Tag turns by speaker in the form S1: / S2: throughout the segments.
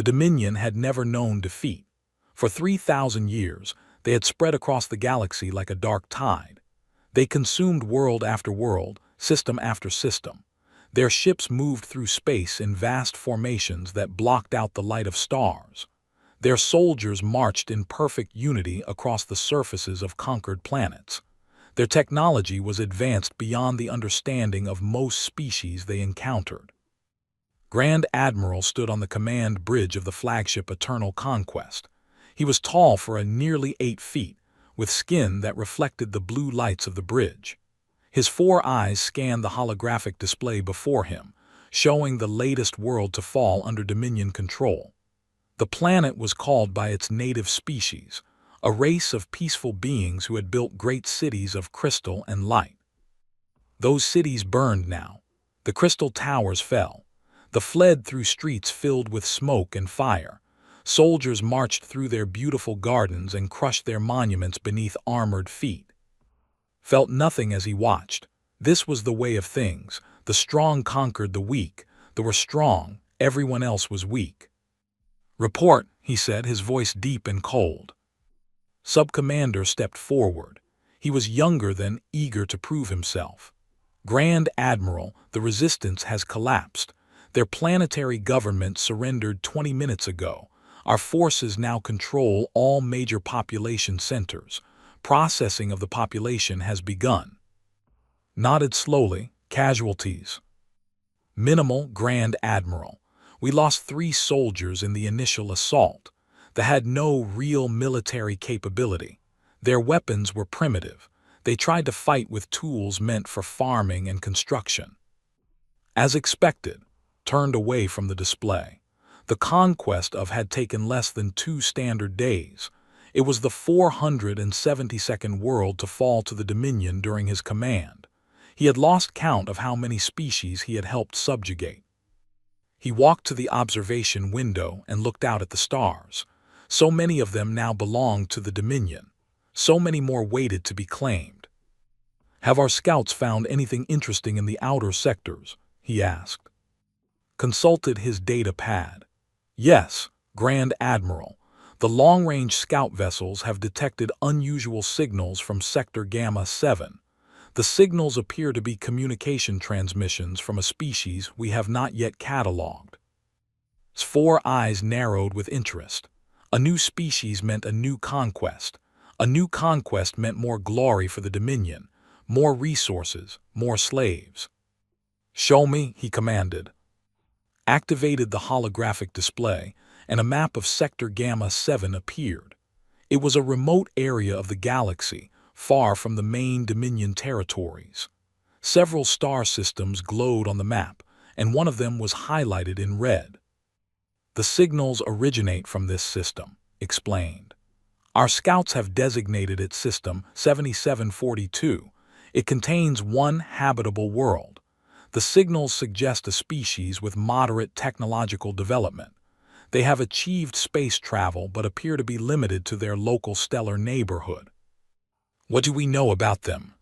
S1: The Dominion had never known defeat. For 3,000 years, they had spread across the galaxy like a dark tide. They consumed world after world, system after system. Their ships moved through space in vast formations that blocked out the light of stars. Their soldiers marched in perfect unity across the surfaces of conquered planets. Their technology was advanced beyond the understanding of most species they encountered. Grand Admiral stood on the command bridge of the flagship Eternal Conquest. He was tall for a nearly 8 feet, with skin that reflected the blue lights of the bridge. His 4 eyes scanned the holographic display before him, showing the latest world to fall under Dominion control. The planet was called by its native species, a race of peaceful beings who had built great cities of crystal and light. Those cities burned now. The crystal towers fell. The fled through streets filled with smoke and fire. Soldiers marched through their beautiful gardens and crushed their monuments beneath armored feet. Felt nothing as he watched. This was the way of things. The strong conquered the weak. They were strong. Everyone else was weak. "Report," he said, his voice deep and cold. Sub-Commander stepped forward. He was younger than eager to prove himself. "Grand Admiral, the resistance has collapsed. Their planetary government surrendered 20 minutes ago. Our forces now control all major population centers. Processing of the population has begun." Nodded slowly. "Casualties?" "Minimal, Grand Admiral. We lost 3 soldiers in the initial assault. They had no real military capability. Their weapons were primitive. They tried to fight with tools meant for farming and construction." As expected, turned away from the display. The conquest of had taken less than 2 standard days. It was the 472nd world to fall to the Dominion during his command. He had lost count of how many species he had helped subjugate. He walked to the observation window and looked out at the stars. So many of them now belonged to the Dominion. So many more waited to be claimed. "Have our scouts found anything interesting in the outer sectors?" he asked. Consulted his data pad. "Yes, Grand Admiral. The long-range scout vessels have detected unusual signals from Sector Gamma 7. The signals appear to be communication transmissions from a species we have not yet catalogued." His 4 eyes narrowed with interest. A new species meant a new conquest. A new conquest meant more glory for the Dominion, more resources, more slaves. "Show me," he commanded. Activated the holographic display, and a map of Sector Gamma 7 appeared. It was a remote area of the galaxy, far from the main Dominion territories. Several star systems glowed on the map, and one of them was highlighted in red. "The signals originate from this system," explained. "Our scouts have designated its system 7742. It contains one habitable world. The signals suggest a species with moderate technological development. They have achieved space travel but appear to be limited to their local stellar neighborhood." "What do we know about them?"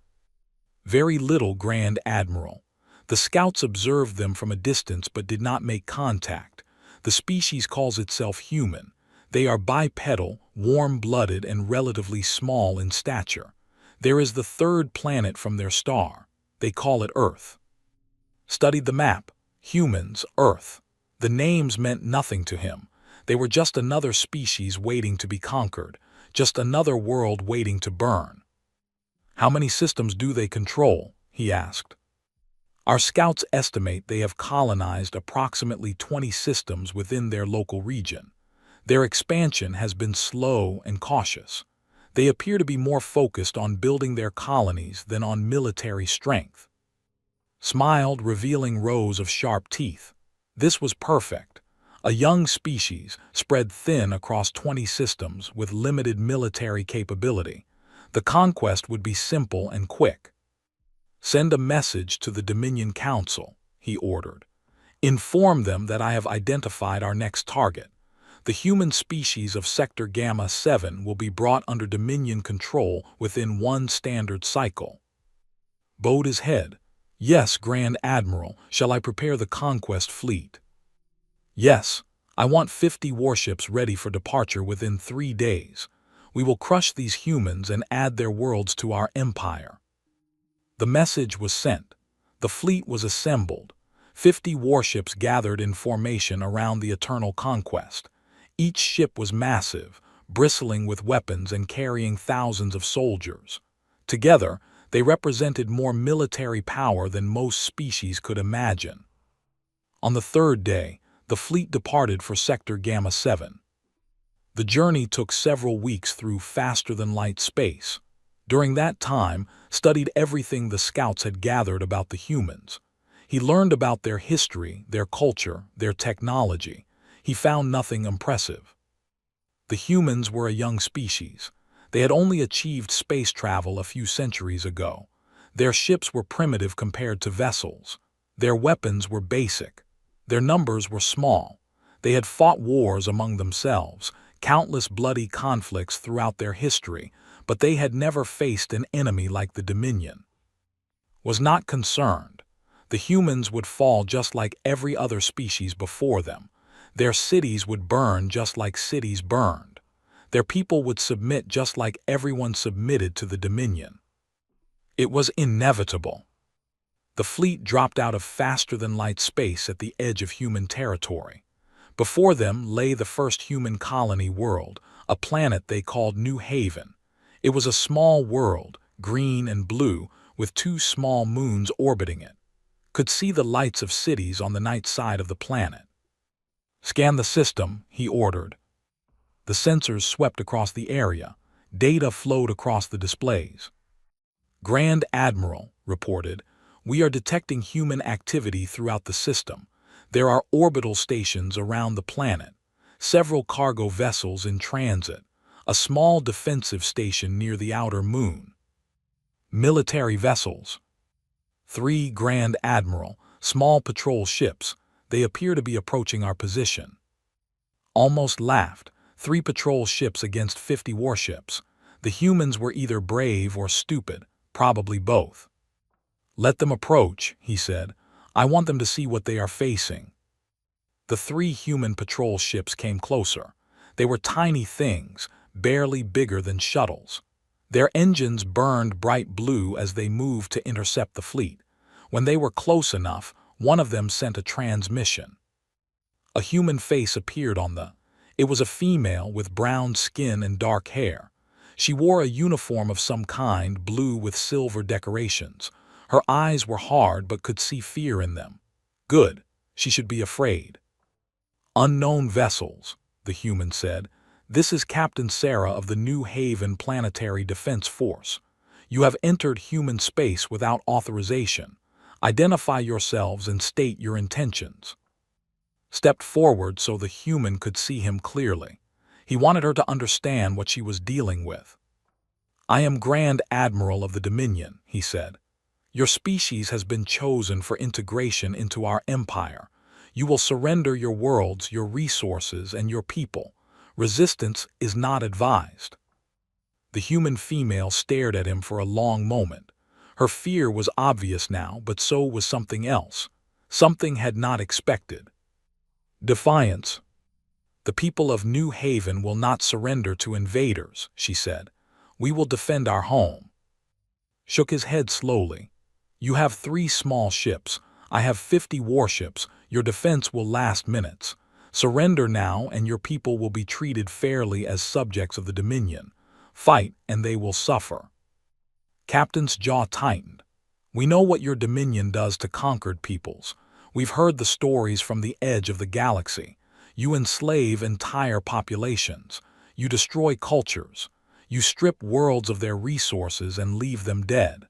S1: "Very little, Grand Admiral. The scouts observed them from a distance but did not make contact. The species calls itself human. They are bipedal, warm-blooded, and relatively small in stature. There is the 3rd planet from their star. They call it Earth." Studied the map. Humans, Earth. The names meant nothing to him. They were just another species waiting to be conquered, just another world waiting to burn. "How many systems do they control?" he asked. "Our scouts estimate they have colonized approximately 20 systems within their local region. Their expansion has been slow and cautious. They appear to be more focused on building their colonies than on military strength." Smiled, revealing rows of sharp teeth. This was perfect. A young species, spread thin across 20 systems with limited military capability. The conquest would be simple and quick. "Send a message to the Dominion Council," he ordered. "Inform them that I have identified our next target. The human species of Sector Gamma 7 will be brought under Dominion control within 1 standard cycle." Bowed his head. "Yes, Grand Admiral. Shall I prepare the conquest fleet?" "Yes, I want 50 warships ready for departure within 3 days. We will crush these humans and add their worlds to our empire." The message was sent. The fleet was assembled. 50 warships gathered in formation around the Eternal Conquest. Each ship was massive, bristling with weapons and carrying thousands of soldiers. Together, they represented more military power than most species could imagine. On the third day, the fleet departed for Sector Gamma 7. The journey took several weeks through faster-than-light space. During that time, studied everything the scouts had gathered about the humans. He learned about their history, their culture, their technology. He found nothing impressive. The humans were a young species. They had only achieved space travel a few centuries ago. Their ships were primitive compared to vessels. Their weapons were basic. Their numbers were small. They had fought wars among themselves, countless bloody conflicts throughout their history, but they had never faced an enemy like the Dominion. Was not concerned. The humans would fall just like every other species before them. Their cities would burn just like cities burned. Their people would submit just like everyone submitted to the Dominion. It was inevitable. The fleet dropped out of faster-than-light space at the edge of human territory. Before them lay the first human colony world, a planet they called New Haven. It was a small world, green and blue, with 2 small moons orbiting it. Could see the lights of cities on the night side of the planet. "Scan the system," he ordered. The sensors swept across the area. Data flowed across the displays. "Grand Admiral," reported, "we are detecting human activity throughout the system. There are orbital stations around the planet, several cargo vessels in transit, a small defensive station near the outer moon. Military vessels. 3 Grand Admiral, small patrol ships. They appear to be approaching our position." Almost laughed. 3 patrol ships against 50 warships. The humans were either brave or stupid, probably both. "Let them approach," he said. "I want them to see what they are facing." The 3 human patrol ships came closer. They were tiny things, barely bigger than shuttles. Their engines burned bright blue as they moved to intercept the fleet. When they were close enough, one of them sent a transmission. A human face appeared on the. It was a female with brown skin and dark hair. She wore a uniform of some kind, blue with silver decorations. Her eyes were hard but could see fear in them. Good. She should be afraid. "Unknown vessels," the human said. "This is Captain Sarah of the New Haven Planetary Defense Force. You have entered human space without authorization. Identify yourselves and state your intentions." Stepped forward so the human could see him clearly. He wanted her to understand what she was dealing with. "I am Grand Admiral of the Dominion," he said. "Your species has been chosen for integration into our empire. You will surrender your worlds, your resources, and your people. Resistance is not advised." The human female stared at him for a long moment. Her fear was obvious now, but so was something else. Something had not expected. "Defiance. The people of New Haven will not surrender to invaders," she said. "We will defend our home." Shook his head slowly. "You have 3 small ships. I have 50 warships. Your defense will last minutes. Surrender now and your people will be treated fairly as subjects of the Dominion. Fight and they will suffer." Captain's jaw tightened. "We know what your Dominion does to conquered peoples. We've heard the stories from the edge of the galaxy. You enslave entire populations. You destroy cultures. You strip worlds of their resources and leave them dead."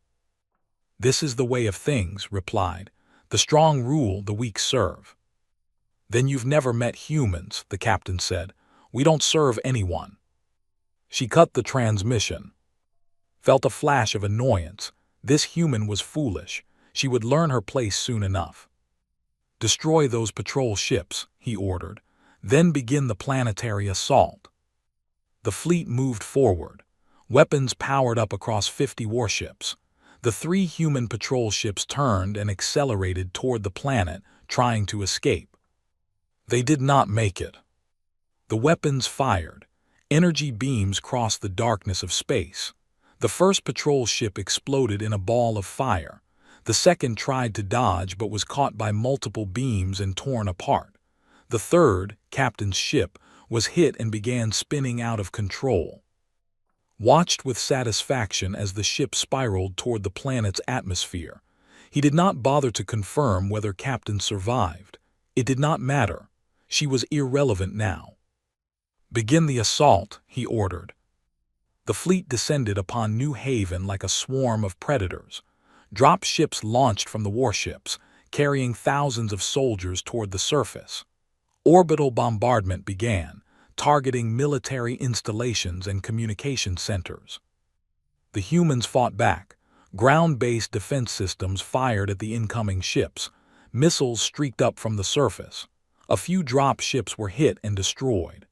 S1: "This is the way of things," replied. "The strong rule, the weak serve." "Then you've never met humans," the captain said. "We don't serve anyone." She cut the transmission. Felt a flash of annoyance. This human was foolish. She would learn her place soon enough. "Destroy those patrol ships," he ordered. "Then begin the planetary assault." The fleet moved forward. Weapons powered up across 50 warships. The 3 human patrol ships turned and accelerated toward the planet, trying to escape. They did not make it. The weapons fired. Energy beams crossed the darkness of space. The first patrol ship exploded in a ball of fire. The second tried to dodge but was caught by multiple beams and torn apart. The third, captain's ship, was hit and began spinning out of control. Watched with satisfaction as the ship spiraled toward the planet's atmosphere. He did not bother to confirm whether Captain survived. It did not matter. She was irrelevant now. "Begin the assault," he ordered. The fleet descended upon New Haven like a swarm of predators. Drop ships launched from the warships, carrying thousands of soldiers toward the surface. Orbital bombardment began, targeting military installations and communication centers. The humans fought back. Ground-based defense systems fired at the incoming ships. Missiles streaked up from the surface. A few drop ships were hit and destroyed.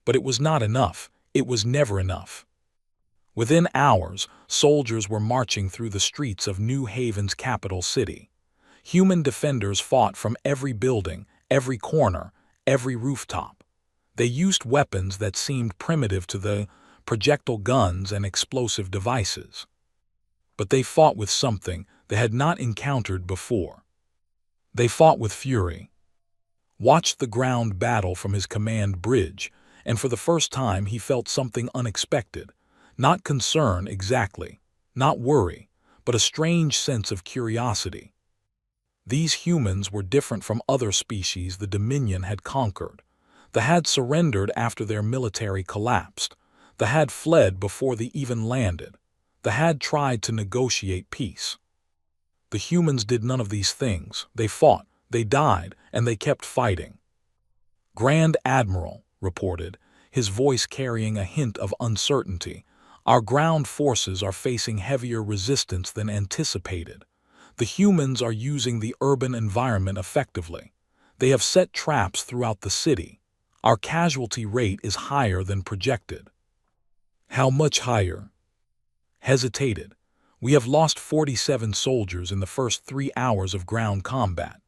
S1: But it was not enough. It was never enough. Within hours, soldiers were marching through the streets of New Haven's capital city. Human defenders fought from every building, every corner, every rooftop. They used weapons that seemed primitive to the projectile guns and explosive devices. But they fought with something they had not encountered before. They fought with fury. Watched the ground battle from his command bridge, and for the first time he felt something unexpected. Not concern exactly, not worry, but a strange sense of curiosity. These humans were different from other species the Dominion had conquered. They had surrendered after their military collapsed. They had fled before they even landed. They had tried to negotiate peace. The humans did none of these things. They fought, they died, and they kept fighting. "Grand Admiral," reported, his voice carrying a hint of uncertainty, "our ground forces are facing heavier resistance than anticipated. The humans are using the urban environment effectively. They have set traps throughout the city. Our casualty rate is higher than projected." "How much higher?" Hesitated. "We have lost 47 soldiers in the first 3 hours of ground combat."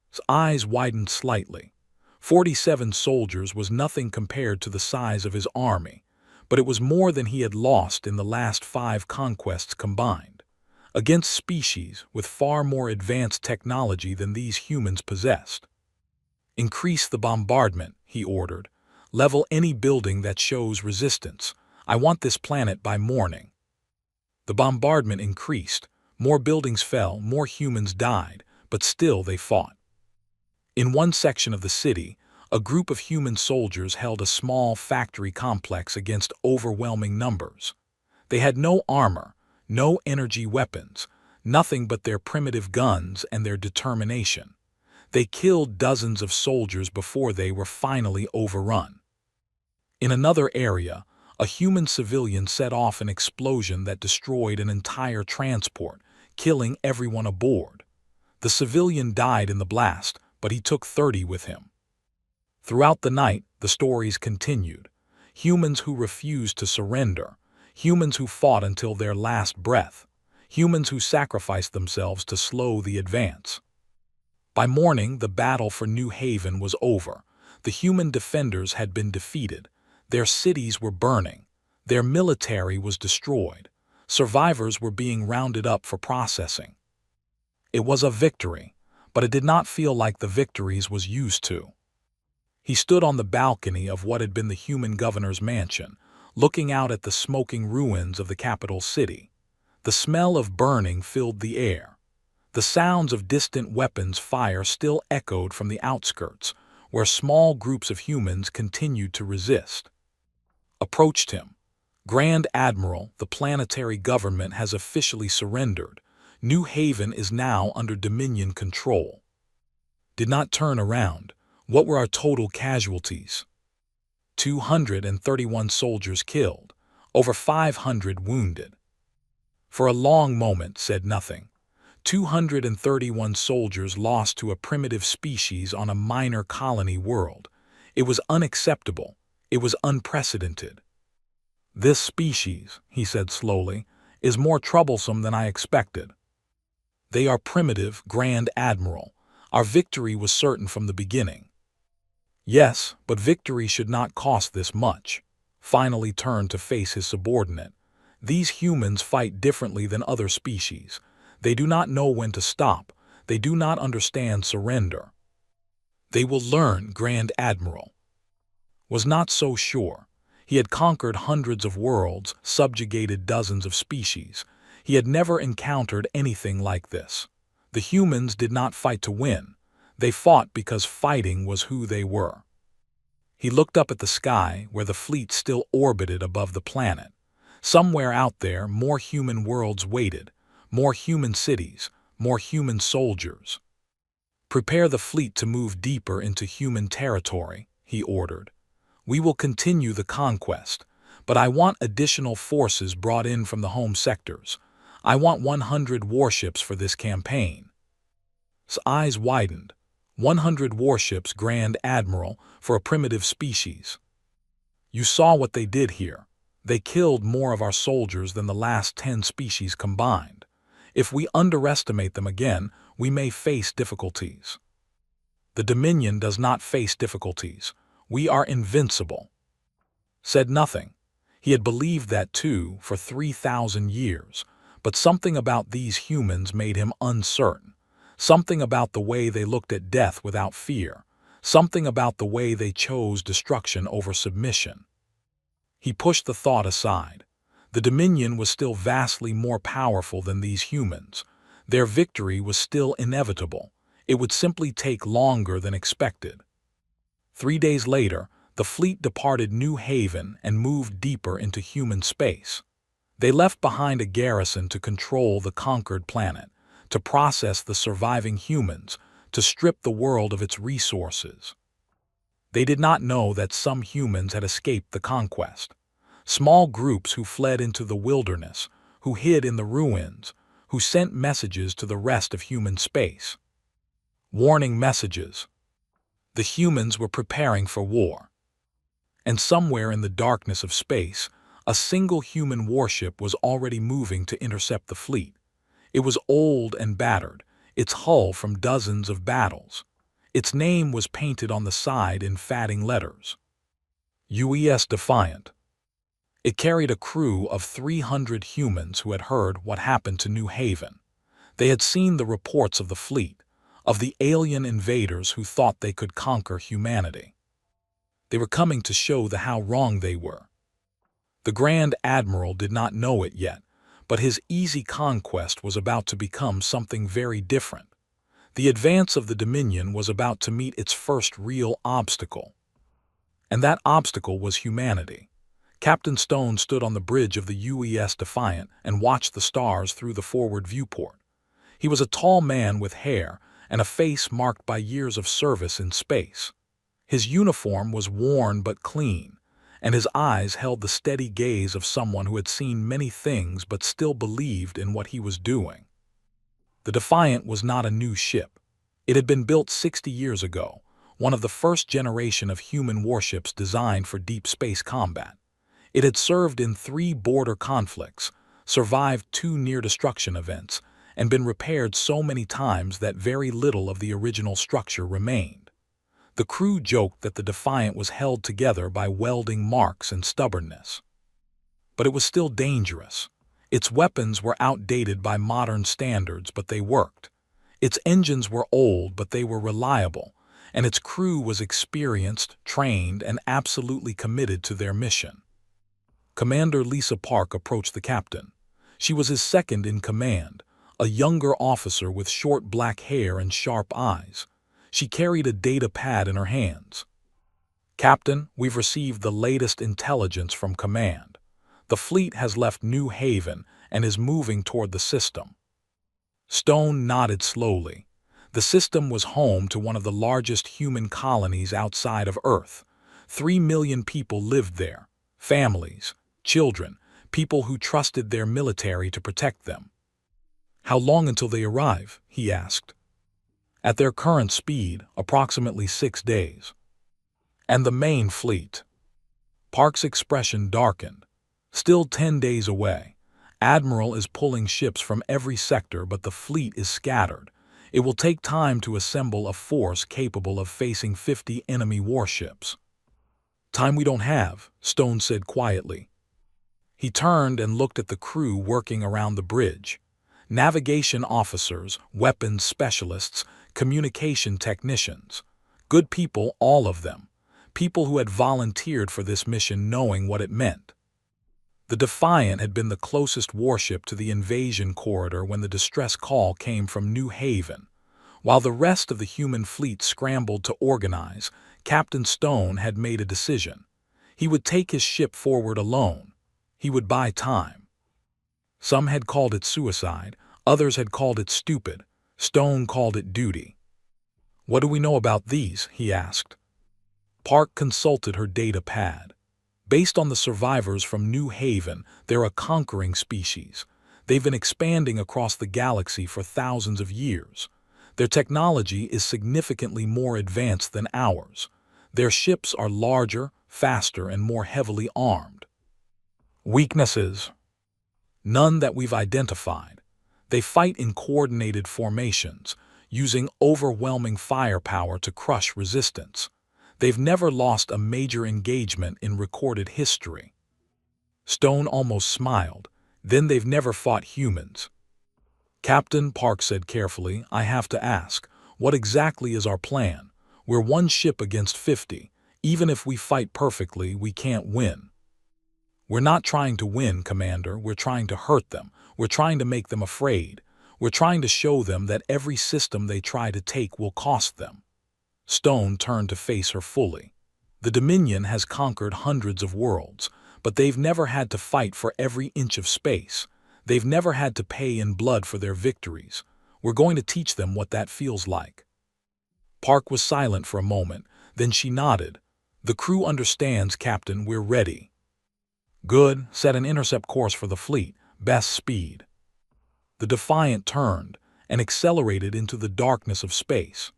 S1: His eyes widened slightly. 47 soldiers was nothing compared to the size of his army, but it was more than he had lost in the last 5 conquests combined, against species with far more advanced technology than these humans possessed. "Increase the bombardment," he ordered. "Level any building that shows resistance. I want this planet by morning." The bombardment increased. More buildings fell, more humans died, but still they fought. In one section of the city, a group of human soldiers held a small factory complex against overwhelming numbers. They had no armor, no energy weapons, nothing but their primitive guns and their determination. They killed dozens of soldiers before they were finally overrun. In another area, a human civilian set off an explosion that destroyed an entire transport, killing everyone aboard. The civilian died in the blast, but he took 30 with him. Throughout the night, the stories continued. Humans who refused to surrender, humans who fought until their last breath, humans who sacrificed themselves to slow the advance. By morning, the battle for New Haven was over. The human defenders had been defeated. Their cities were burning. Their military was destroyed. Survivors were being rounded up for processing. It was a victory, but it did not feel like the victories was used to. He stood on the balcony of what had been the human governor's mansion, looking out at the smoking ruins of the capital city. The smell of burning filled the air. The sounds of distant weapons fire still echoed from the outskirts, where small groups of humans continued to resist. Approached him. "Grand Admiral, the planetary government has officially surrendered. New Haven is now under Dominion control." Did not turn around. "What were our total casualties?" 231 soldiers killed, over 500 wounded. For a long moment said nothing. 231 soldiers lost to a primitive species on a minor colony world. It was unacceptable. It was unprecedented. "This species," he said slowly, "is more troublesome than I expected. They are primitive, Grand Admiral. Our victory was certain from the beginning. Yes, but victory should not cost this much. Finally turned to face his subordinate. These humans fight differently than other species. They do not know when to stop. They do not understand surrender. They will learn, Grand Admiral. Was not so sure. He had conquered hundreds of worlds, subjugated dozens of species. He had never encountered anything like this. The humans did not fight to win. They fought because fighting was who they were. He looked up at the sky where the fleet still orbited above the planet. Somewhere out there, more human worlds waited, more human cities, more human soldiers. Prepare the fleet to move deeper into human territory, he ordered. We will continue the conquest, but I want additional forces brought in from the home sectors. I want 100 warships for this campaign. His eyes widened. 100 warships, Grand Admiral, for a primitive species. You saw what they did here. They killed more of our soldiers than the last 10 species combined. If we underestimate them again, we may face difficulties. The Dominion does not face difficulties. We are invincible. Said nothing. He had believed that too for 3,000 years, but something about these humans made him uncertain. Something about the way they looked at death without fear. Something about the way they chose destruction over submission. He pushed the thought aside. The Dominion was still vastly more powerful than these humans. Their victory was still inevitable. It would simply take longer than expected. 3 days later, the fleet departed New Haven and moved deeper into human space. They left behind a garrison to control the conquered planet, to process the surviving humans, to strip the world of its resources. They did not know that some humans had escaped the conquest. Small groups who fled into the wilderness, who hid in the ruins, who sent messages to the rest of human space. Warning messages. The humans were preparing for war. And somewhere in the darkness of space, a single human warship was already moving to intercept the fleet. It was old and battered, its hull from dozens of battles. Its name was painted on the side in fading letters. UES Defiant. It carried a crew of 300 humans who had heard what happened to New Haven. They had seen the reports of the fleet, of the alien invaders who thought they could conquer humanity. They were coming to show how wrong they were. The Grand Admiral did not know it yet, but his easy conquest was about to become something very different. The advance of the Dominion was about to meet its first real obstacle. And that obstacle was humanity. Captain Stone stood on the bridge of the UES Defiant and watched the stars through the forward viewport. He was a tall man with hair and a face marked by years of service in space. His uniform was worn but clean, and his eyes held the steady gaze of someone who had seen many things but still believed in what he was doing. The Defiant was not a new ship. It had been built 60 years ago, one of the first generation of human warships designed for deep space combat. It had served in 3 border conflicts, survived 2 near-destruction events, and been repaired so many times that very little of the original structure remained. The crew joked that the Defiant was held together by welding marks and stubbornness. But it was still dangerous. Its weapons were outdated by modern standards, but they worked. Its engines were old, but they were reliable, and its crew was experienced, trained, and absolutely committed to their mission. Commander Lisa Park approached the captain. She was his second in command, a younger officer with short black hair and sharp eyes. She carried a data pad in her hands. Captain, we've received the latest intelligence from command. The fleet has left New Haven and is moving toward the system. Stone nodded slowly. The system was home to one of the largest human colonies outside of Earth. 3 million people lived there, families, children, people who trusted their military to protect them. How long until they arrive? He asked. At their current speed, approximately 6 days. And the main fleet? Park's expression darkened. Still 10 days away. Admiral is pulling ships from every sector, but the fleet is scattered. It will take time to assemble a force capable of facing 50 enemy warships. Time we don't have, Stone said quietly. He turned and looked at the crew working around the bridge. Navigation officers, weapons specialists, communication technicians. Good people, all of them. People who had volunteered for this mission knowing what it meant. The Defiant had been the closest warship to the invasion corridor when the distress call came from New Haven. While the rest of the human fleet scrambled to organize, Captain Stone had made a decision. He would take his ship forward alone. He would buy time. Some had called it suicide, others had called it stupid. Stone called it duty. "What do we know about these?" he asked. Park consulted her data pad. Based on the survivors from New Haven, they're a conquering species. They've been expanding across the galaxy for thousands of years. Their technology is significantly more advanced than ours. Their ships are larger, faster, and more heavily armed. Weaknesses? None that we've identified. They fight in coordinated formations, using overwhelming firepower to crush resistance. They've never lost a major engagement in recorded history. Stone almost smiled. Then they've never fought humans. "Captain," Park said carefully, "I have to ask, what exactly is our plan? We're one ship against 50. Even if we fight perfectly, we can't win." "We're not trying to win, Commander. We're trying to hurt them. We're trying to make them afraid. We're trying to show them that every system they try to take will cost them." Stone turned to face her fully. The Dominion has conquered hundreds of worlds, but they've never had to fight for every inch of space. They've never had to pay in blood for their victories. We're going to teach them what that feels like. Park was silent for a moment, then she nodded. "The crew understands, Captain. We're ready." "Good. Set an intercept course for the fleet. Best speed." The Defiant turned and accelerated into the darkness of space.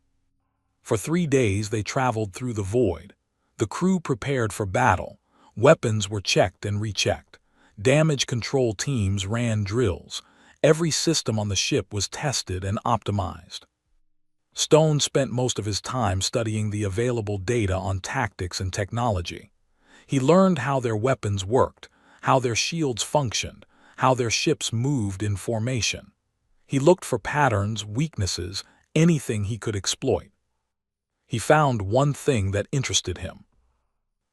S1: For 3 days they traveled through the void. The crew prepared for battle. Weapons were checked and rechecked. Damage control teams ran drills. Every system on the ship was tested and optimized. Stone spent most of his time studying the available data on tactics and technology. He learned how their weapons worked, how their shields functioned, how their ships moved in formation. He looked for patterns, weaknesses, anything he could exploit. He found one thing that interested him.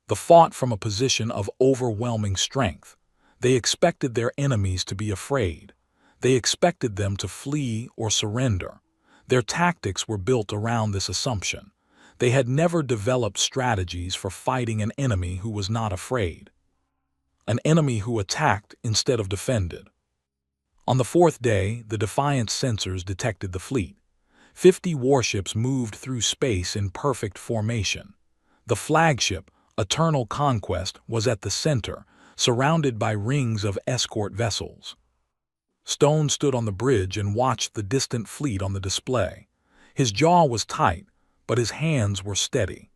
S1: They fought from a position of overwhelming strength. They expected their enemies to be afraid. They expected them to flee or surrender. Their tactics were built around this assumption. They had never developed strategies for fighting an enemy who was not afraid. An enemy who attacked instead of defended. On the 4th day, the Defiant sensors detected the fleet. 50 warships moved through space in perfect formation. The flagship, Eternal Conquest, was at the center, surrounded by rings of escort vessels. Stone stood on the bridge and watched the distant fleet on the display. His jaw was tight, but his hands were steady.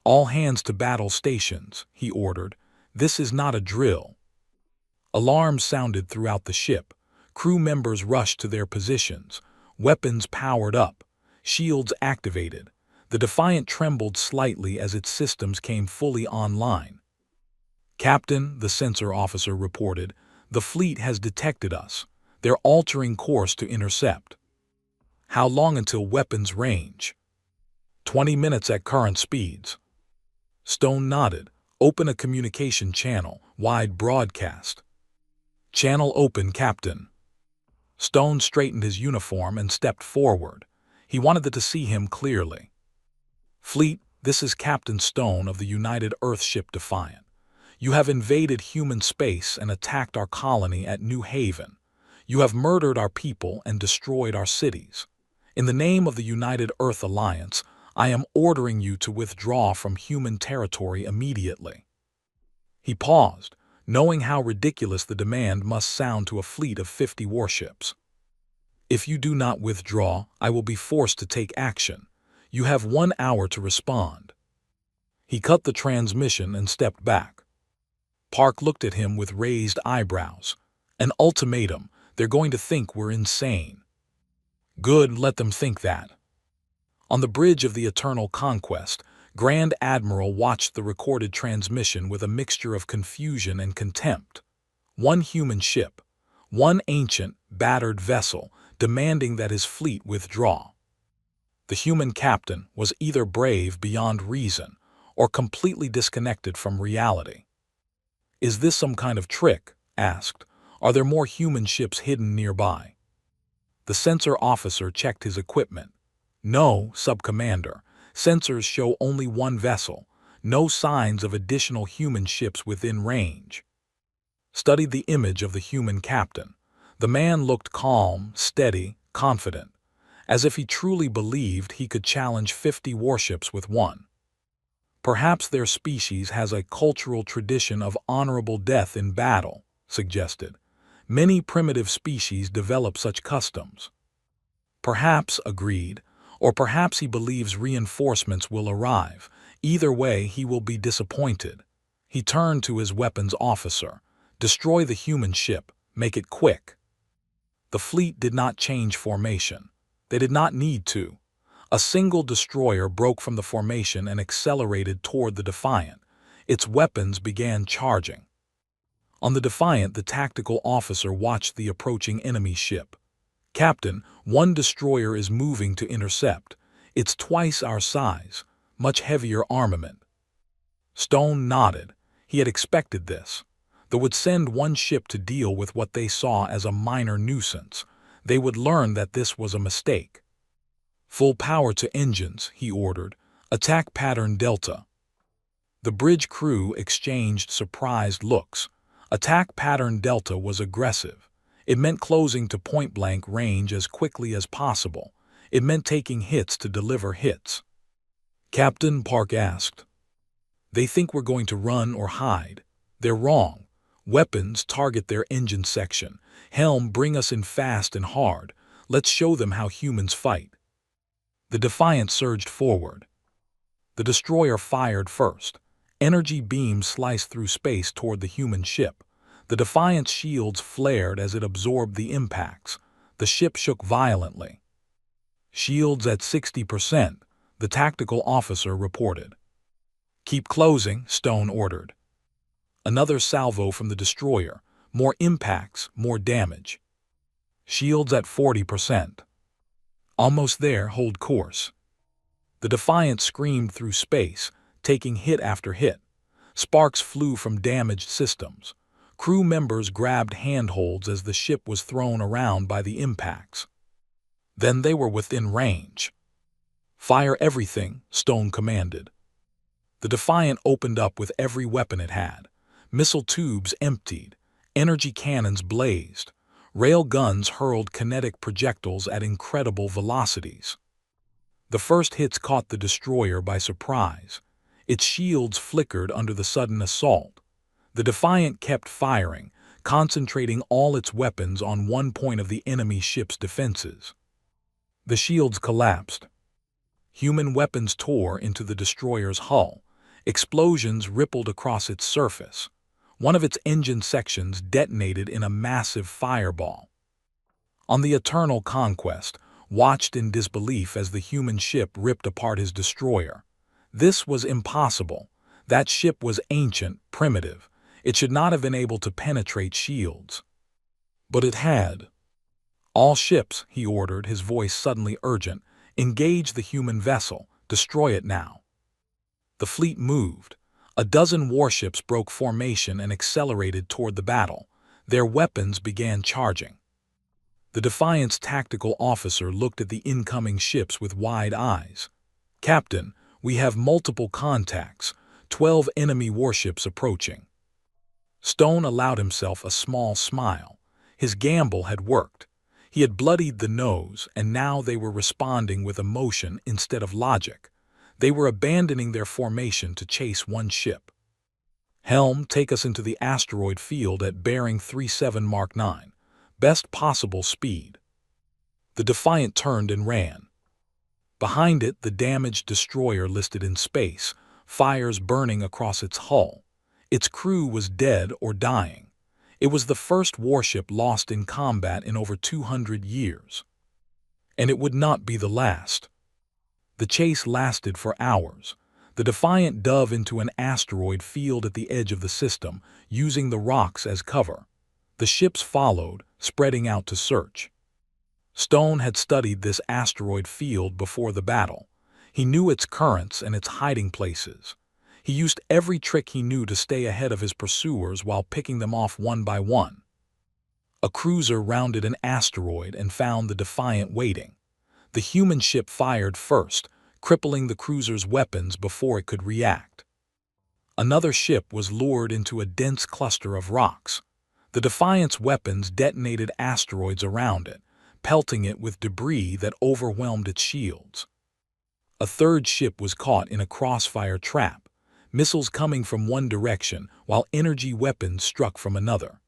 S1: "All hands to battle stations," he ordered. "This is not a drill." Alarms sounded throughout the ship. Crew members rushed to their positions. Weapons powered up. Shields activated. The Defiant trembled slightly as its systems came fully online. "Captain," the sensor officer reported, "the fleet has detected us. They're altering course to intercept." "How long until weapons range?" 20 minutes at current speeds." Stone nodded. "Open a communication channel, wide broadcast." "Channel open, Captain." Stone straightened his uniform and stepped forward. He wanted them to see him clearly. "Fleet, this is Captain Stone of the United Earthship Defiant. You have invaded human space and attacked our colony at New Haven. You have murdered our people and destroyed our cities. In the name of the United Earth Alliance, I am ordering you to withdraw from human territory immediately." He paused, knowing how ridiculous the demand must sound to a fleet of 50 warships. "If you do not withdraw, I will be forced to take action. You have 1 hour to respond." He cut the transmission and stepped back. Park looked at him with raised eyebrows. "An ultimatum. They're going to think we're insane." Good, let them think that. On the bridge of the Eternal Conquest, Grand Admiral watched the recorded transmission with a mixture of confusion and contempt. One human ship, one ancient, battered vessel, demanding that his fleet withdraw. The human captain was either brave beyond reason or completely disconnected from reality. "Is this some kind of trick?" asked. "Are there more human ships hidden nearby?" The sensor officer checked his equipment. "No, Sub-Commander. Sensors show only one vessel. No signs of additional human ships within range." Studied the image of the human captain. The man looked calm, steady, confident, as if he truly believed he could challenge 50 warships with one. "Perhaps their species has a cultural tradition of honorable death in battle," suggested. "Many primitive species develop such customs." "Perhaps," agreed, "or perhaps he believes reinforcements will arrive. Either way, he will be disappointed." He turned to his weapons officer. "Destroy the human ship. Make it quick." The fleet did not change formation. They did not need to. A single destroyer broke from the formation and accelerated toward the Defiant. Its weapons began charging. On the Defiant, the tactical officer watched the approaching enemy ship. "Captain, one destroyer is moving to intercept. It's twice our size, much heavier armament." Stone nodded. He had expected this. They would send one ship to deal with what they saw as a minor nuisance. They would learn that this was a mistake. "Full power to engines," he ordered. "Attack pattern Delta." The bridge crew exchanged surprised looks. Attack pattern Delta was aggressive. It meant closing to point-blank range as quickly as possible. It meant taking hits to deliver hits. "Captain," Park asked, "they think we're going to run or hide. They're wrong. Weapons target their engine section. Helm, bring us in fast and hard. Let's show them how humans fight." The Defiant surged forward. The destroyer fired first. Energy beams sliced through space toward the human ship. The Defiant's shields flared as it absorbed the impacts. The ship shook violently. "Shields at 60%, the tactical officer reported. "Keep closing," Stone ordered. Another salvo from the destroyer. More impacts, more damage. "Shields at 40%. "Almost there, hold course." The Defiant screamed through space, taking hit after hit. Sparks flew from damaged systems. Crew members grabbed handholds as the ship was thrown around by the impacts. Then they were within range. "Fire everything," Stone commanded. The Defiant opened up with every weapon it had. Missile tubes emptied. Energy cannons blazed. Rail guns hurled kinetic projectiles at incredible velocities. The first hits caught the destroyer by surprise. Its shields flickered under the sudden assault. The Defiant kept firing, concentrating all its weapons on one point of the enemy ship's defenses. The shields collapsed. Human weapons tore into the destroyer's hull. Explosions rippled across its surface. One of its engine sections detonated in a massive fireball. On the Eternal Conquest, watched in disbelief as the human ship ripped apart his destroyer. This was impossible. That ship was ancient, primitive. It should not have been able to penetrate shields. But it had. "All ships," he ordered, his voice suddenly urgent, "engage the human vessel. Destroy it now." The fleet moved. A dozen warships broke formation and accelerated toward the battle. Their weapons began charging. The Defiant's tactical officer looked at the incoming ships with wide eyes. "Captain, we have multiple contacts, 12 enemy warships approaching." Stone allowed himself a small smile. His gamble had worked. He had bloodied the nose, and now they were responding with emotion instead of logic. They were abandoning their formation to chase one ship. "Helm, take us into the asteroid field at bearing 37 Mark 9. Best possible speed." The Defiant turned and ran. Behind it, the damaged destroyer listed in space, fires burning across its hull. Its crew was dead or dying. It was the first warship lost in combat in over 200 years. And it would not be the last. The chase lasted for hours. The Defiant dove into an asteroid field at the edge of the system, using the rocks as cover. The ships followed, spreading out to search. Stone had studied this asteroid field before the battle. He knew its currents and its hiding places. He used every trick he knew to stay ahead of his pursuers while picking them off one by one. A cruiser rounded an asteroid and found the Defiant waiting. The human ship fired first, crippling the cruiser's weapons before it could react. Another ship was lured into a dense cluster of rocks. The Defiant's weapons detonated asteroids around it, pelting it with debris that overwhelmed its shields. A third ship was caught in a crossfire trap, missiles coming from one direction while energy weapons struck from another.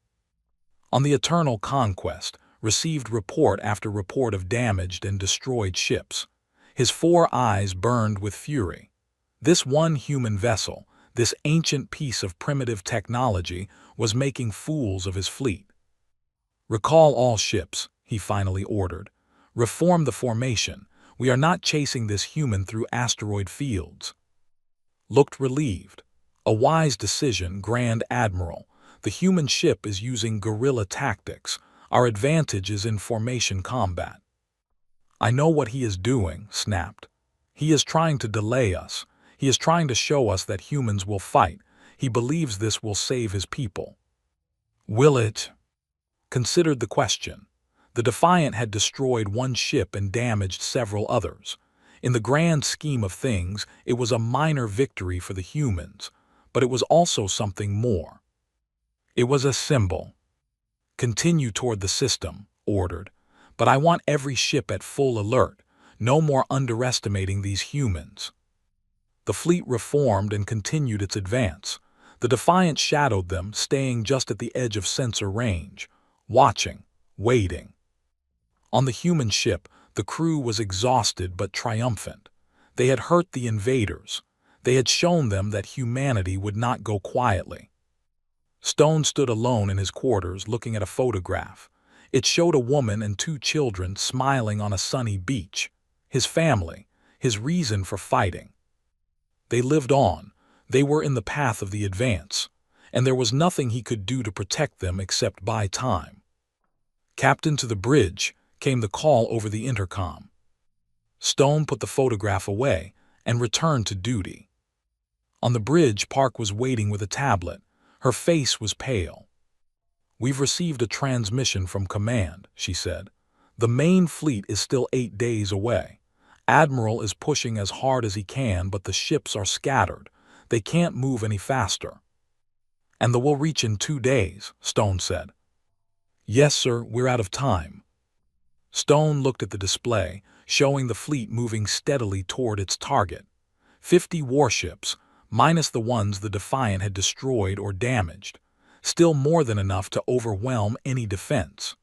S1: On the Eternal Conquest, received report after report of damaged and destroyed ships. His 4 eyes burned with fury. This one human vessel, this ancient piece of primitive technology, was making fools of his fleet. "Recall all ships," he finally ordered. "Reform the formation. We are not chasing this human through asteroid fields." Looked relieved. "A wise decision, Grand Admiral. The human ship is using guerrilla tactics. Our advantage is in formation combat." "I know what he is doing," snapped. "He is trying to delay us. He is trying to show us that humans will fight. He believes this will save his people." "Will it?" Considered the question. The Defiant had destroyed one ship and damaged several others. In the grand scheme of things, it was a minor victory for the humans, but it was also something more. It was a symbol. "Continue toward the system," ordered, "but I want every ship at full alert. No more underestimating these humans." The fleet reformed and continued its advance. The Defiant shadowed them, staying just at the edge of sensor range, watching, waiting. On the human ship, the crew was exhausted but triumphant. They had hurt the invaders. They had shown them that humanity would not go quietly. Stone stood alone in his quarters looking at a photograph. It showed a woman and 2 children smiling on a sunny beach. His family, his reason for fighting. They lived on. They were in the path of the advance, and there was nothing he could do to protect them except buy time. "Captain, to the bridge," came the call over the intercom. Stone put the photograph away and returned to duty. On the bridge, Park was waiting with a tablet. Her face was pale. "We've received a transmission from command," she said. "The main fleet is still 8 days away. Admiral is pushing as hard as he can, but the ships are scattered. They can't move any faster." "And the will reach in 2 days," Stone said. "Yes, sir, we're out of time." Stone looked at the display, showing the fleet moving steadily toward its target. 50 warships, minus the ones the Defiant had destroyed or damaged. Still more than enough to overwhelm any defense.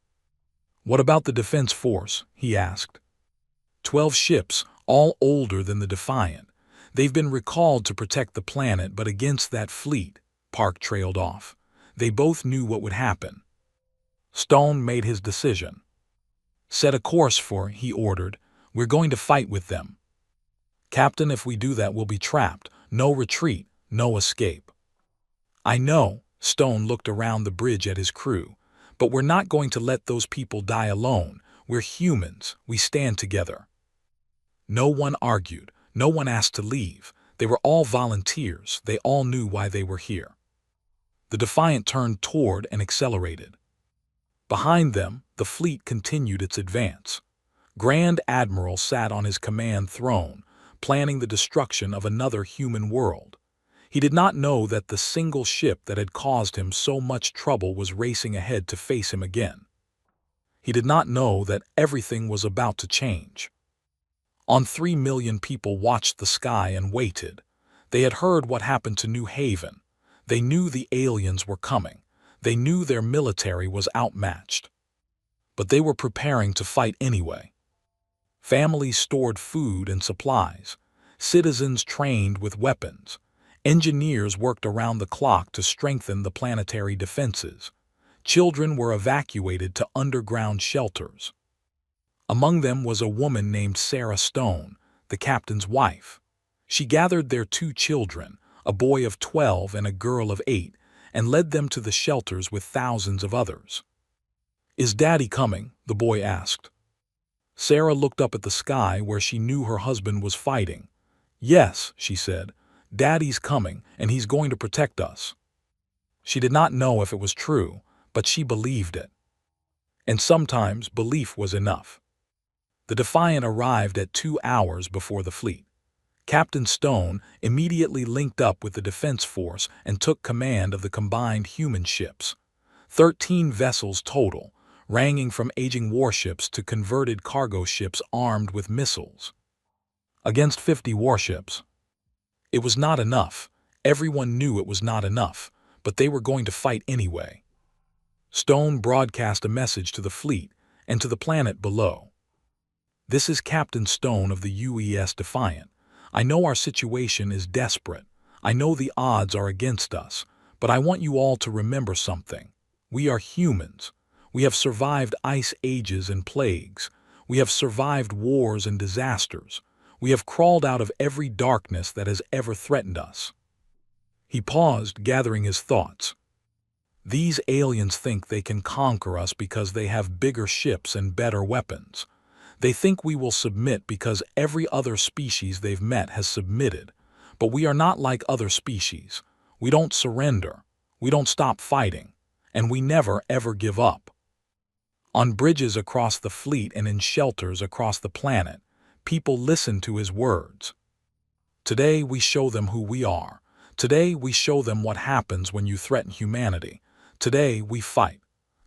S1: "What about the defense force?" he asked. 12 ships, all older than the Defiant. They've been recalled to protect the planet, but against that fleet," Park trailed off. "They both knew what would happen." Stone made his decision. "Set a course for," he ordered. "We're going to fight with them." "Captain, if we do that, we'll be trapped. No retreat, no escape." "I know," Stone looked around the bridge at his crew, "but we're not going to let those people die alone. We're humans. We stand together." No one argued. No one asked to leave. They were all volunteers. They all knew why they were here. The Defiant turned toward and accelerated. Behind them, the fleet continued its advance. Grand Admiral sat on his command throne, planning the destruction of another human world. He did not know that the single ship that had caused him so much trouble was racing ahead to face him again. He did not know that everything was about to change. 3 million people watched the sky and waited. They had heard what happened to New Haven. They knew the aliens were coming. They knew their military was outmatched. But they were preparing to fight anyway. Families stored food and supplies. Citizens trained with weapons. Engineers worked around the clock to strengthen the planetary defenses. Children were evacuated to underground shelters. Among them was a woman named Sarah Stone, the captain's wife. She gathered their 2 children, a boy of 12 and a girl of 8, and led them to the shelters with thousands of others. "Is Daddy coming?" the boy asked. Sarah looked up at the sky where she knew her husband was fighting. "Yes," she said, "Daddy's coming, and he's going to protect us." She did not know if it was true, but she believed it. And sometimes belief was enough. The Defiant arrived at 2 hours before the fleet. Captain Stone immediately linked up with the defense force and took command of the combined human ships. 13 vessels total, ranging from aging warships to converted cargo ships armed with missiles. Against 50 warships. It was not enough. Everyone knew it was not enough, but they were going to fight anyway. Stone broadcast a message to the fleet and to the planet below. "This is Captain Stone of the UES Defiant. I know our situation is desperate. I know the odds are against us, but I want you all to remember something. We are humans. We have survived ice ages and plagues. We have survived wars and disasters. We have crawled out of every darkness that has ever threatened us." He paused, gathering his thoughts. "These aliens think they can conquer us because they have bigger ships and better weapons. They think we will submit because every other species they've met has submitted. But we are not like other species. We don't surrender. We don't stop fighting. And we never, ever give up." On bridges across the fleet and in shelters across the planet, people listened to his words. "Today we show them who we are. Today we show them what happens when you threaten humanity. Today we fight.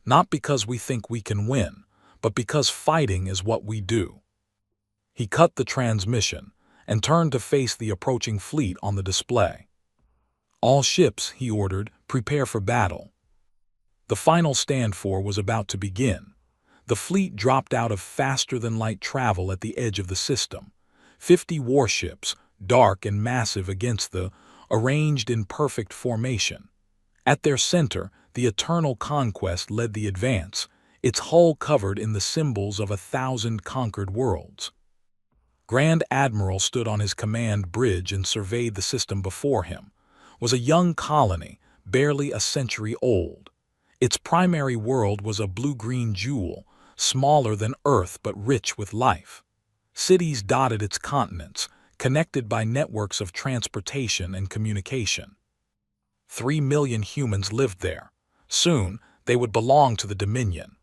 S1: Not because we think we can win, but because fighting is what we do." He cut the transmission and turned to face the approaching fleet on the display. "All ships," he ordered, "prepare for battle." The final stand-for was about to begin. The fleet dropped out of faster-than-light travel at the edge of the system. 50 warships, dark and massive against the, arranged in perfect formation. At their center, the Eternal Conquest led the advance, its hull covered in the symbols of 1,000 conquered worlds. Grand Admiral stood on his command bridge and surveyed the system before him. Was a young colony, barely a century old. Its primary world was a blue-green jewel, smaller than Earth but rich with life. Cities dotted its continents, connected by networks of transportation and communication. 3 million humans lived there. Soon, they would belong to the Dominion.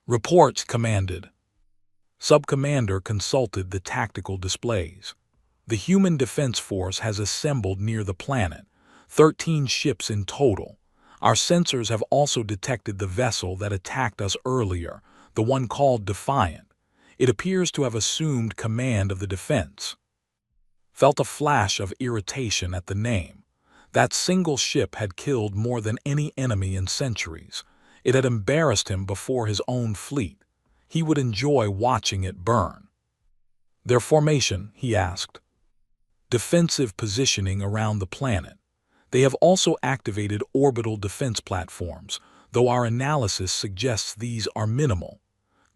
S1: "Report," commanded. Sub-Commander consulted the tactical displays. "The Human Defense Force has assembled near the planet, 13 ships in total. Our sensors have also detected the vessel that attacked us earlier, the one called Defiant. It appears to have assumed command of the defense." Felt a flash of irritation at the name. That single ship had killed more than any enemy in centuries. It had embarrassed him before his own fleet. He would enjoy watching it burn. "Their formation?" he asked. "Defensive positioning around the planet. They have also activated orbital defense platforms, though our analysis suggests these are minimal.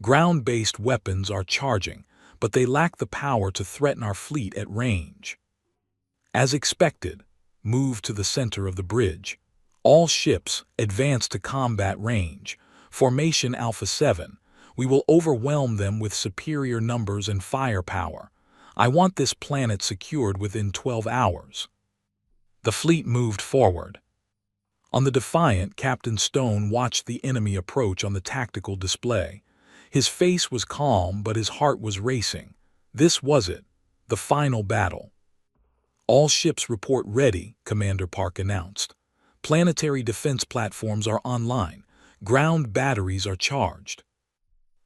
S1: Ground-based weapons are charging, but they lack the power to threaten our fleet at range." As expected, moved to the center of the bridge. "All ships, advance to combat range. Formation Alpha 7. We will overwhelm them with superior numbers and firepower. I want this planet secured within 12 hours. The fleet moved forward. On the Defiant, Captain Stone watched the enemy approach on the tactical display. His face was calm, but his heart was racing. This was it, the final battle. "All ships report ready," Commander Park announced. "Planetary defense platforms are online. Ground batteries are charged."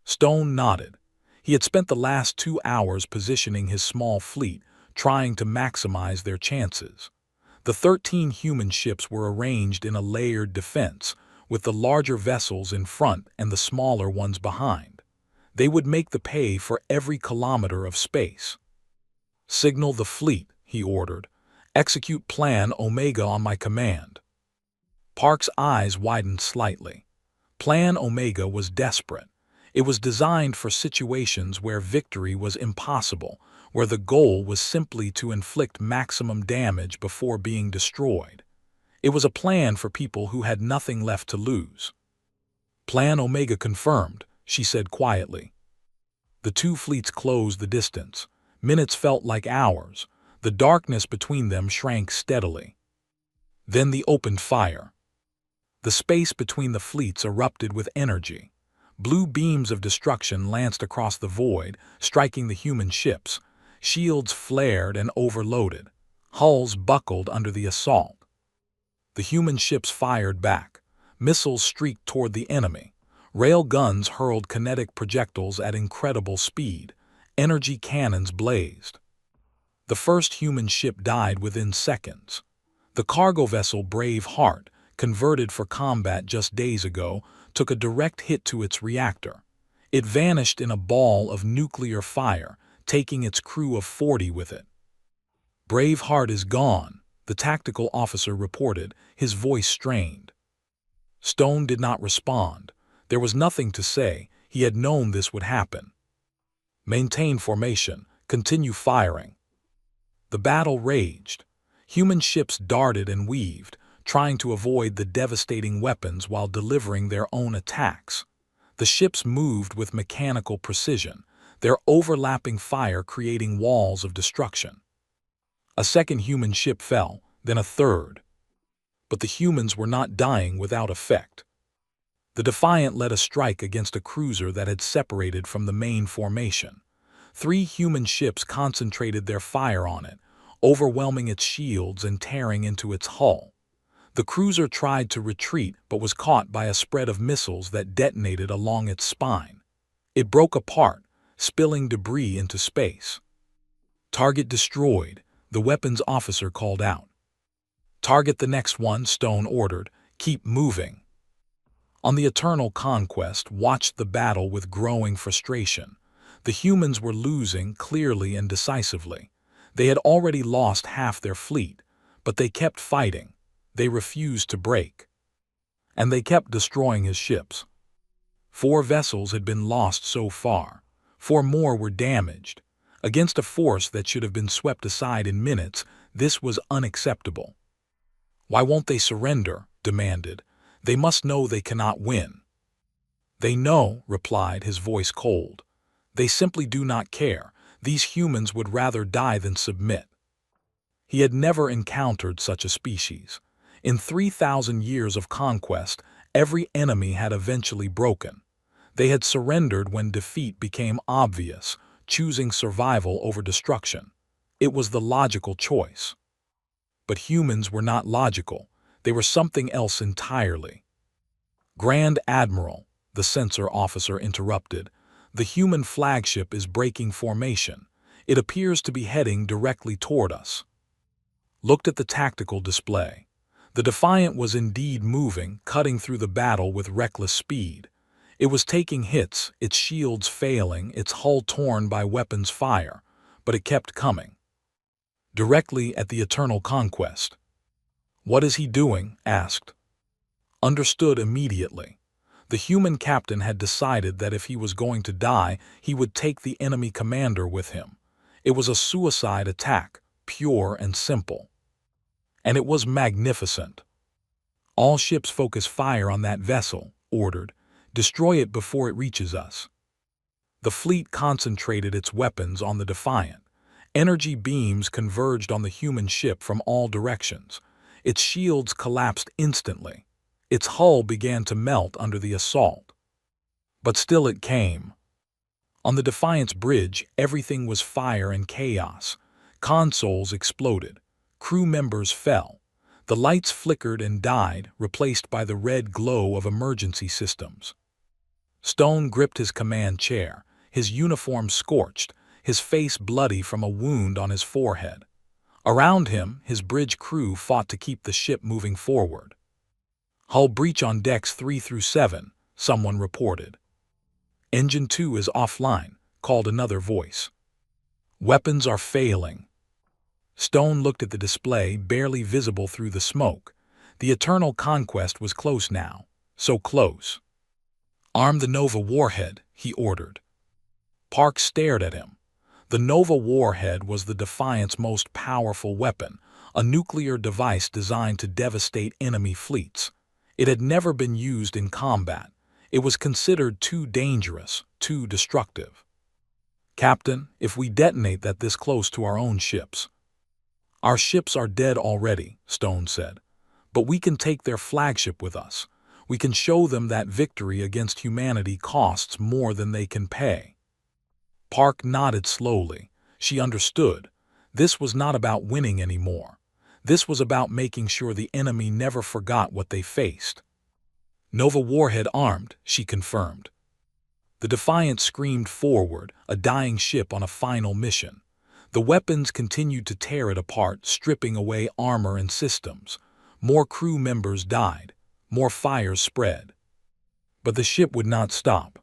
S1: Stone nodded. He had spent the last 2 hours positioning his small fleet, trying to maximize their chances. The 13 human ships were arranged in a layered defense, with the larger vessels in front and the smaller ones behind. They would make the pay for every kilometer of space. "Signal the fleet," he ordered. "Execute Plan Omega on my command." Park's eyes widened slightly. Plan Omega was desperate. It was designed for situations where victory was impossible, where the goal was simply to inflict maximum damage before being destroyed. It was a plan for people who had nothing left to lose. "Plan Omega confirmed," she said quietly. The two fleets closed the distance. Minutes felt like hours. The darkness between them shrank steadily. Then they opened fire. The space between the fleets erupted with energy. Blue beams of destruction lanced across the void, striking the human ships. Shields flared and overloaded. Hulls buckled under the assault. The human ships fired back. Missiles streaked toward the enemy. Rail guns hurled kinetic projectiles at incredible speed. Energy cannons blazed. The first human ship died within seconds. The cargo vessel Brave Heart, converted for combat just days ago, took a direct hit to its reactor. It vanished in a ball of nuclear fire, taking its crew of 40 with it. "Brave Heart is gone," the tactical officer reported, his voice strained. Stone did not respond. There was nothing to say. He had known this would happen. "Maintain formation. Continue firing." The battle raged. Human ships darted and weaved, trying to avoid the devastating weapons while delivering their own attacks. The ships moved with mechanical precision, their overlapping fire creating walls of destruction. A second human ship fell, then a third. But the humans were not dying without effect. The Defiant led a strike against a cruiser that had separated from the main formation. 3 human ships concentrated their fire on it, overwhelming its shields and tearing into its hull. The cruiser tried to retreat but was caught by a spread of missiles that detonated along its spine. It broke apart, spilling debris into space. "Target destroyed," the weapons officer called out. "Target the next one," Stone ordered. "Keep moving." On the Eternal Conquest watched the battle with growing frustration. The humans were losing clearly and decisively. They had already lost half their fleet, but they kept fighting. They refused to break. And they kept destroying his ships. 4 vessels had been lost so far. 4 more were damaged. Against a force that should have been swept aside in minutes, this was unacceptable. "Why won't they surrender?" demanded. "They must know they cannot win." "They know," replied, his voice cold. "They simply do not care. These humans would rather die than submit." He had never encountered such a species. In 3,000 years of conquest, every enemy had eventually broken. They had surrendered when defeat became obvious, choosing survival over destruction. It was the logical choice. But humans were not logical. They were something else entirely. "Grand Admiral," the censor officer interrupted, "the human flagship is breaking formation. It appears to be heading directly toward us." Looked at the tactical display. The Defiant was indeed moving, cutting through the battle with reckless speed. It was taking hits, its shields failing, its hull torn by weapons fire, but it kept coming. Directly at the Eternal Conquest. "What is he doing?" asked. Understood immediately. The human captain had decided that if he was going to die, he would take the enemy commander with him. It was a suicide attack, pure and simple. And it was magnificent. "All ships focus fire on that vessel," ordered. "Destroy it before it reaches us." The fleet concentrated its weapons on the Defiant. Energy beams converged on the human ship from all directions. Its shields collapsed instantly. Its hull began to melt under the assault. But still it came. On the Defiant's bridge, everything was fire and chaos. Consoles exploded. Crew members fell. The lights flickered and died, replaced by the red glow of emergency systems. Stone gripped his command chair, his uniform scorched, his face bloody from a wound on his forehead. Around him, his bridge crew fought to keep the ship moving forward. "Hull breach on decks 3 through 7, someone reported. "Engine 2 is offline," called another voice. "Weapons are failing." Stone looked at the display, barely visible through the smoke. The Eternal Conquest was close now. So close. "Arm the Nova warhead," he ordered. Park stared at him. The Nova warhead was the Defiant's most powerful weapon, a nuclear device designed to devastate enemy fleets. It had never been used in combat. It was considered too dangerous, too destructive. "Captain, if we detonate that this close to our own ships—" "Our ships are dead already," Stone said. "But we can take their flagship with us. We can show them that victory against humanity costs more than they can pay." Park nodded slowly. She understood. This was not about winning anymore. This was about making sure the enemy never forgot what they faced. "Nova warhead armed," she confirmed. The Defiant screamed forward, a dying ship on a final mission. The weapons continued to tear it apart, stripping away armor and systems. More crew members died. More fires spread. But the ship would not stop.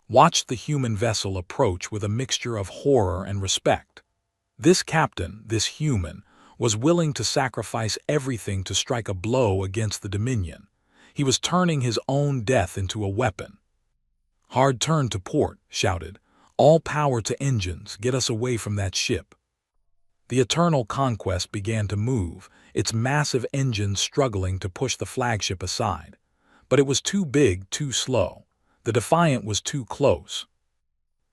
S1: Watched the human vessel approach with a mixture of horror and respect. This captain, this human, was willing to sacrifice everything to strike a blow against the Dominion. He was turning his own death into a weapon. "Hard turn to port," shouted. "All power to engines, get us away from that ship." The Eternal Conquest began to move, its massive engines struggling to push the flagship aside. But it was too big, too slow. The Defiant was too close.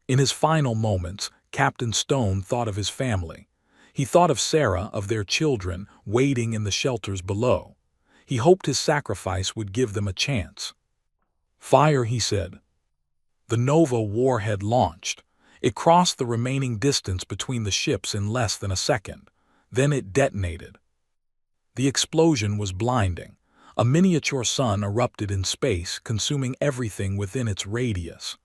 S1: In his final moments, Captain Stone thought of his family. He thought of Sarah, of their children, waiting in the shelters below. He hoped his sacrifice would give them a chance. "Fire," he said. The Nova warhead launched. It crossed the remaining distance between the ships in less than a second. Then it detonated. The explosion was blinding. A miniature sun erupted in space, consuming everything within its radius.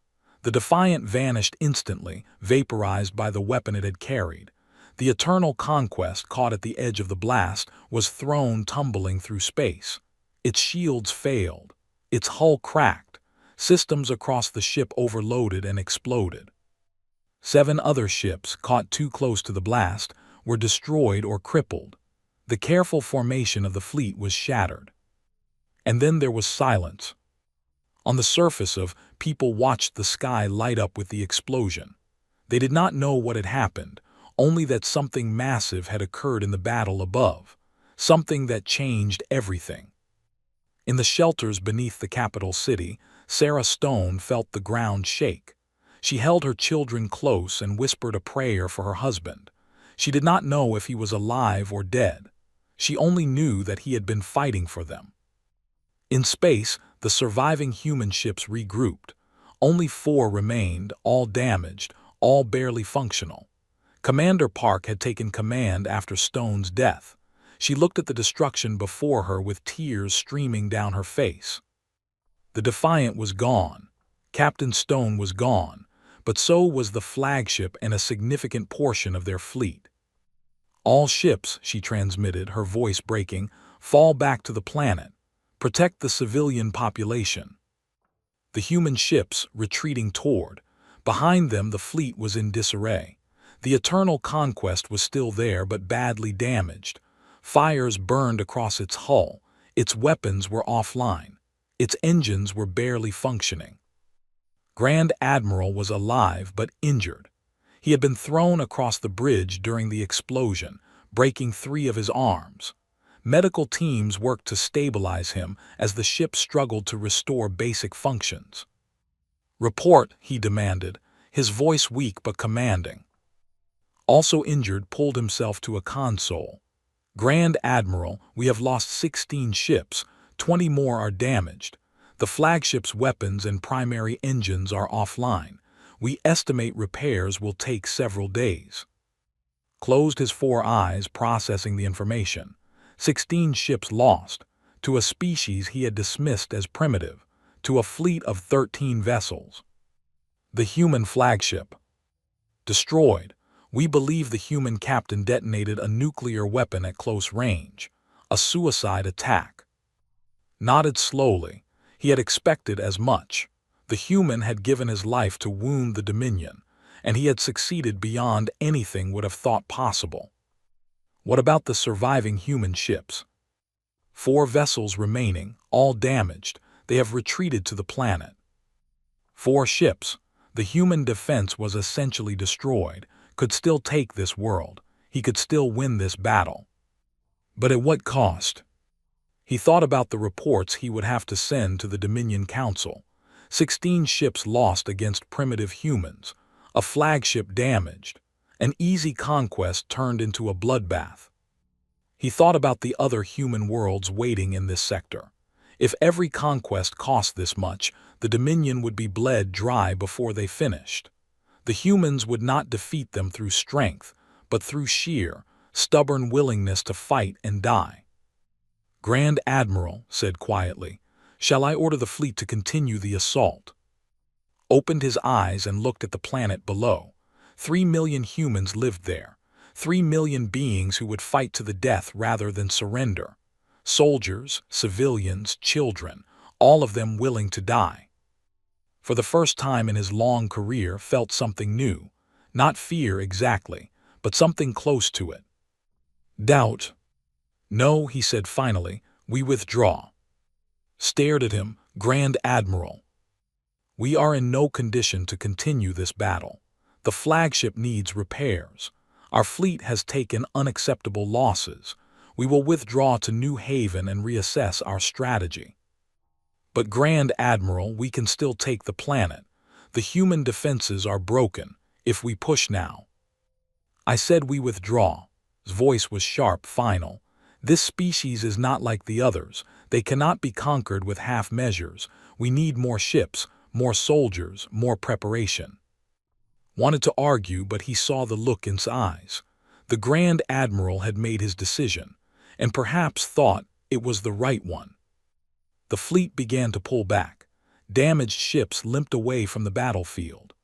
S1: The Defiant vanished instantly, vaporized by the weapon it had carried. The Eternal Conquest, caught at the edge of the blast, was thrown tumbling through space. Its shields failed. Its hull cracked. Systems across the ship overloaded and exploded. 7 other ships, caught too close to the blast, were destroyed or crippled. The careful formation of the fleet was shattered. And then there was silence. On the surface of, people watched the sky light up with the explosion. They did not know what had happened, only that something massive had occurred in the battle above, something that changed everything. In the shelters beneath the capital city, Sarah Stone felt the ground shake. She held her children close and whispered a prayer for her husband. She did not know if he was alive or dead. She only knew that he had been fighting for them. In space, the surviving human ships regrouped. Only 4 remained, all damaged, all barely functional. Commander Park had taken command after Stone's death. She looked at the destruction before her with tears streaming down her face. The Defiant was gone. Captain Stone was gone, but so was the flagship and a significant portion of their fleet. "All ships," she transmitted, her voice breaking, "fall back to the planet. Protect the civilian population." The human ships, retreating toward. Behind them the fleet was in disarray. The Eternal Conquest was still there but badly damaged. Fires burned across its hull. Its weapons were offline. Its engines were barely functioning. Grand Admiral was alive but injured. He had been thrown across the bridge during the explosion, breaking 3 of his arms. Medical teams worked to stabilize him as the ship struggled to restore basic functions. "Report," he demanded, his voice weak but commanding. Also injured, pulled himself to a console. "Grand Admiral, we have lost 16 ships, 20 more are damaged. The flagship's weapons and primary engines are offline. We estimate repairs will take several days." Closed his 4 eyes, processing the information. 16 ships lost, to a species he had dismissed as primitive, to a fleet of 13 vessels. The human flagship. Destroyed. We believe the human captain detonated a nuclear weapon at close range. A suicide attack. Nodded slowly. He had expected as much. The human had given his life to wound the Dominion, and he had succeeded beyond anything would have thought possible. What about the surviving human ships? 4 vessels remaining, all damaged. They have retreated to the planet. 4 ships. The human defense was essentially destroyed, could still take this world. He could still win this battle. But at what cost? He thought about the reports he would have to send to the Dominion Council. 16 ships lost against primitive humans, a flagship damaged, an easy conquest turned into a bloodbath. He thought about the other human worlds waiting in this sector. If every conquest cost this much, the Dominion would be bled dry before they finished. The humans would not defeat them through strength, but through sheer, stubborn willingness to fight and die. Grand Admiral said quietly, "Shall I order the fleet to continue the assault?" Opened his eyes and looked at the planet below. 3 million humans lived there. 3 million beings who would fight to the death rather than surrender. Soldiers, civilians, children, all of them willing to die. For the first time in his long career, felt something new. Not fear exactly, but something close to it. Doubt. "No," he said finally, "we withdraw." Stared at him, Grand Admiral. "We are in no condition to continue this battle. The flagship needs repairs. Our fleet has taken unacceptable losses. We will withdraw to New Haven and reassess our strategy." "But Grand Admiral, we can still take the planet. The human defenses are broken, if we push now." "I said we withdraw." His voice was sharp, final. "This species is not like the others. They cannot be conquered with half measures. We need more ships, more soldiers, more preparation." Wanted to argue, but he saw the look in his eyes. The Grand Admiral had made his decision, and perhaps thought it was the right one. The fleet began to pull back. Damaged ships limped away from the battlefield.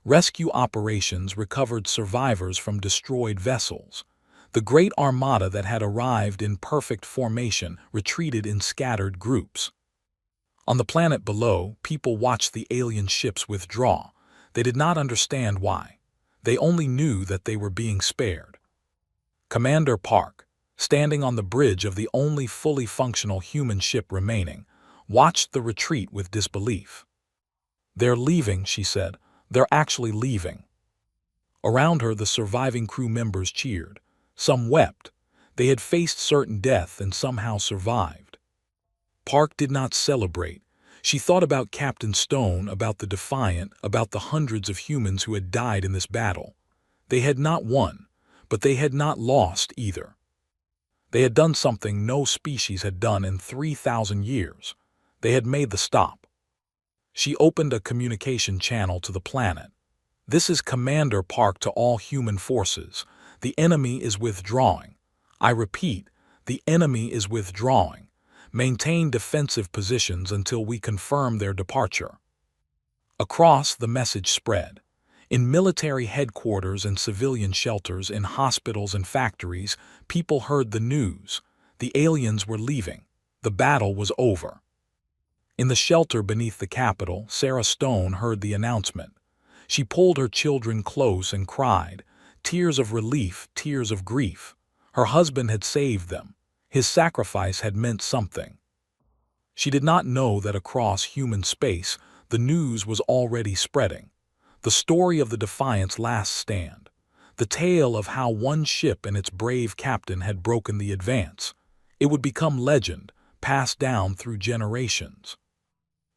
S1: Rescue operations recovered survivors from destroyed vessels. The great armada that had arrived in perfect formation retreated in scattered groups. On the planet below, people watched the alien ships withdraw. They did not understand why. They only knew that they were being spared. Commander Park, standing on the bridge of the only fully functional human ship remaining, watched the retreat with disbelief. "They're leaving," she said. "They're actually leaving." Around her, the surviving crew members cheered. Some wept. They had faced certain death and somehow survived. Park did not celebrate. She thought about Captain Stone, about the Defiant, about the hundreds of humans who had died in this battle. They had not won, but they had not lost either. They had done something no species had done in 3,000 years. They had made the stop. She opened a communication channel to the planet. "This is Commander Park to all human forces. The enemy is withdrawing. I repeat, the enemy is withdrawing. Maintain defensive positions until we confirm their departure." Across, the message spread. In military headquarters and civilian shelters, in hospitals and factories, people heard the news. The aliens were leaving. The battle was over. In the shelter beneath the Capitol, Sarah Stone heard the announcement. She pulled her children close and cried. Tears of relief, tears of grief. Her husband had saved them. His sacrifice had meant something. She did not know that across human space, the news was already spreading. The story of the Defiant's last stand. The tale of how one ship and its brave captain had broken the advance. It would become legend, passed down through generations.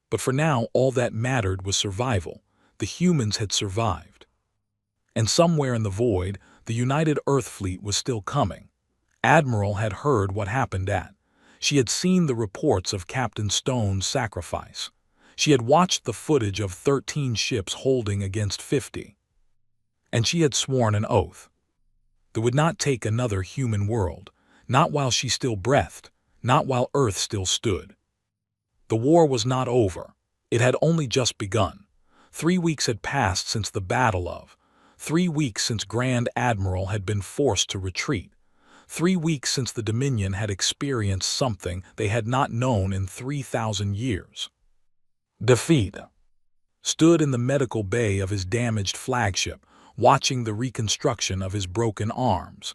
S1: But for now, all that mattered was survival. The humans had survived. And somewhere in the void, the United Earth Fleet was still coming. Admiral had heard what happened at. She had seen the reports of Captain Stone's sacrifice. She had watched the footage of 13 ships holding against 50. And she had sworn an oath. There would not take another human world, not while she still breathed, not while Earth still stood. The war was not over. It had only just begun. 3 weeks had passed since the Battle of. 3 weeks since Grand Admiral had been forced to retreat. 3 weeks since the Dominion had experienced something they had not known in 3,000 years. Defeat. Stood in the medical bay of his damaged flagship, watching the reconstruction of his broken arms.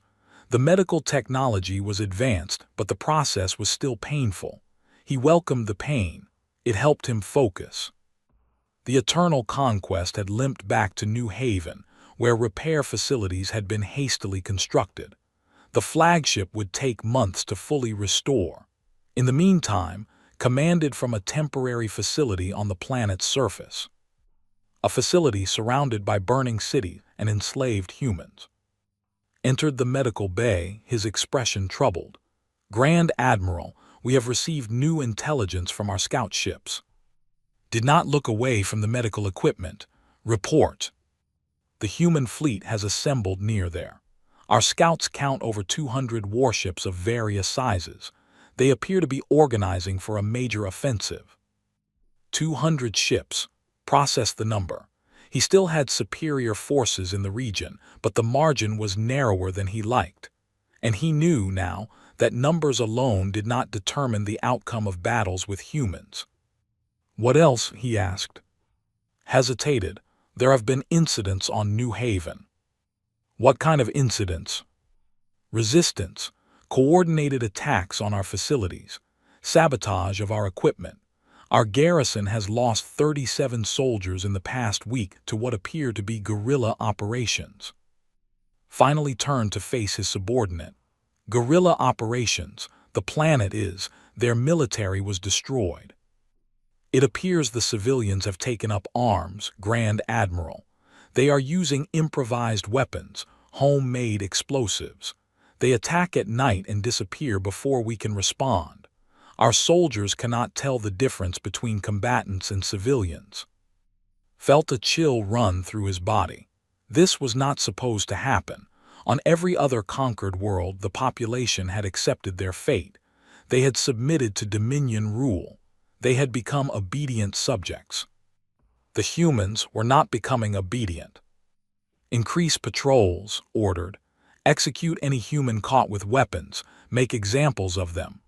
S1: The medical technology was advanced, but the process was still painful. He welcomed the pain. It helped him focus. The Eternal Conquest had limped back to New Haven, where repair facilities had been hastily constructed. The flagship would take months to fully restore. In the meantime, commanded from a temporary facility on the planet's surface. A facility surrounded by burning cities and enslaved humans. Entered the medical bay, his expression troubled. "Grand Admiral, we have received new intelligence from our scout ships." Did not look away from the medical equipment. "Report. The human fleet has assembled near there. Our scouts count over 200 warships of various sizes. They appear to be organizing for a major offensive." 200 ships. Processed the number. He still had superior forces in the region, but the margin was narrower than he liked. And he knew now that numbers alone did not determine the outcome of battles with humans. "What else?" he asked. Hesitated. "There have been incidents on New Haven." "What kind of incidents?" "Resistance, coordinated attacks on our facilities, sabotage of our equipment. Our garrison has lost 37 soldiers in the past week to what appear to be guerrilla operations." Finally turned to face his subordinate. "Guerrilla operations, the planet is, their military was destroyed. It appears the civilians have taken up arms, Grand Admiral. They are using improvised weapons, homemade explosives. They attack at night and disappear before we can respond. Our soldiers cannot tell the difference between combatants and civilians." Felt a chill run through his body. This was not supposed to happen. On every other conquered world, the population had accepted their fate. They had submitted to Dominion rule. They had become obedient subjects. The humans were not becoming obedient. "Increase patrols," ordered. "Execute any human caught with weapons. Make examples of them."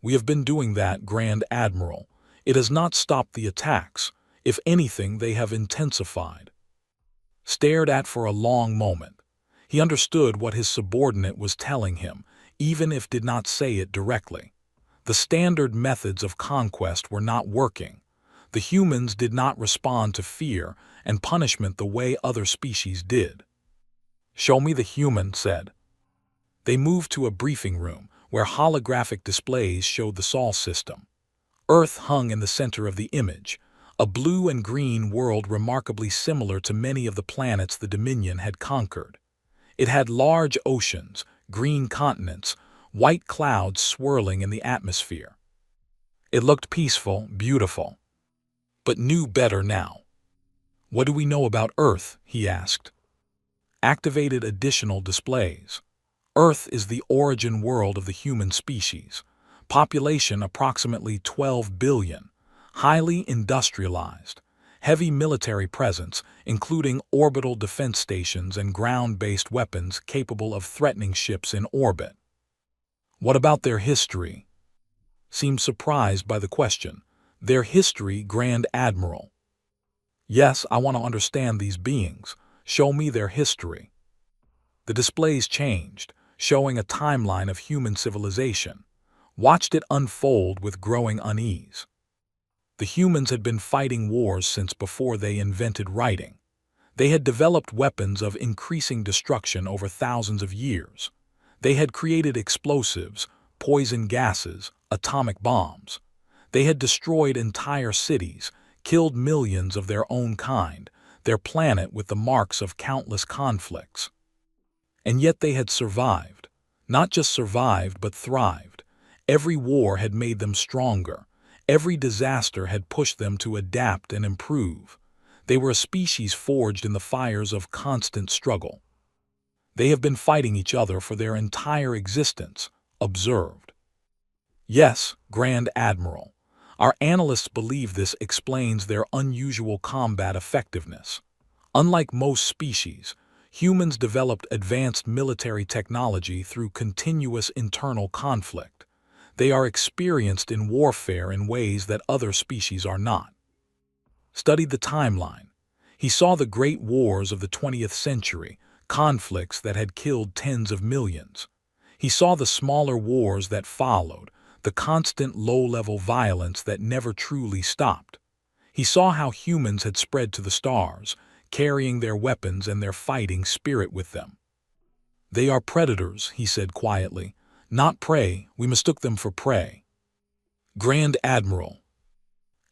S1: "We have been doing that, Grand Admiral. It has not stopped the attacks. If anything, they have intensified." Stared at for a long moment. He understood what his subordinate was telling him, even if did not say it directly. The standard methods of conquest were not working. The humans did not respond to fear and punishment the way other species did. "Show me," the human said. They moved to a briefing room, where holographic displays showed the Sol system. Earth hung in the center of the image, a blue and green world remarkably similar to many of the planets the Dominion had conquered. It had large oceans, green continents, white clouds swirling in the atmosphere. It looked peaceful, beautiful. But knew better now. "What do we know about Earth?" he asked. Activated additional displays. Earth is the origin world of the human species. Population approximately 12 billion. Highly industrialized. Heavy military presence, including orbital defense stations and ground-based weapons capable of threatening ships in orbit. "What about their history?" Seemed surprised by the question. "Their history, Grand Admiral." "Yes, I want to understand these beings. Show me their history." The displays changed, showing a timeline of human civilization. Watched it unfold with growing unease. The humans had been fighting wars since before they invented writing. They had developed weapons of increasing destruction over thousands of years. They had created explosives, poison gases, atomic bombs. They had destroyed entire cities, killed millions of their own kind, their planet with the marks of countless conflicts. And yet they had survived. Not just survived, but thrived. Every war had made them stronger. Every disaster had pushed them to adapt and improve. They were a species forged in the fires of constant struggle. They have been fighting each other for their entire existence, observed. "Yes, Grand Admiral. Our analysts believe this explains their unusual combat effectiveness. Unlike most species, humans developed advanced military technology through continuous internal conflict. They are experienced in warfare in ways that other species are not." Studied the timeline. He saw the great wars of the 20th century, conflicts that had killed tens of millions. He saw the smaller wars that followed, the constant low-level violence that never truly stopped. He saw how humans had spread to the stars, carrying their weapons and their fighting spirit with them. "They are predators," he said quietly. "Not prey, we mistook them for prey." Grand Admiral,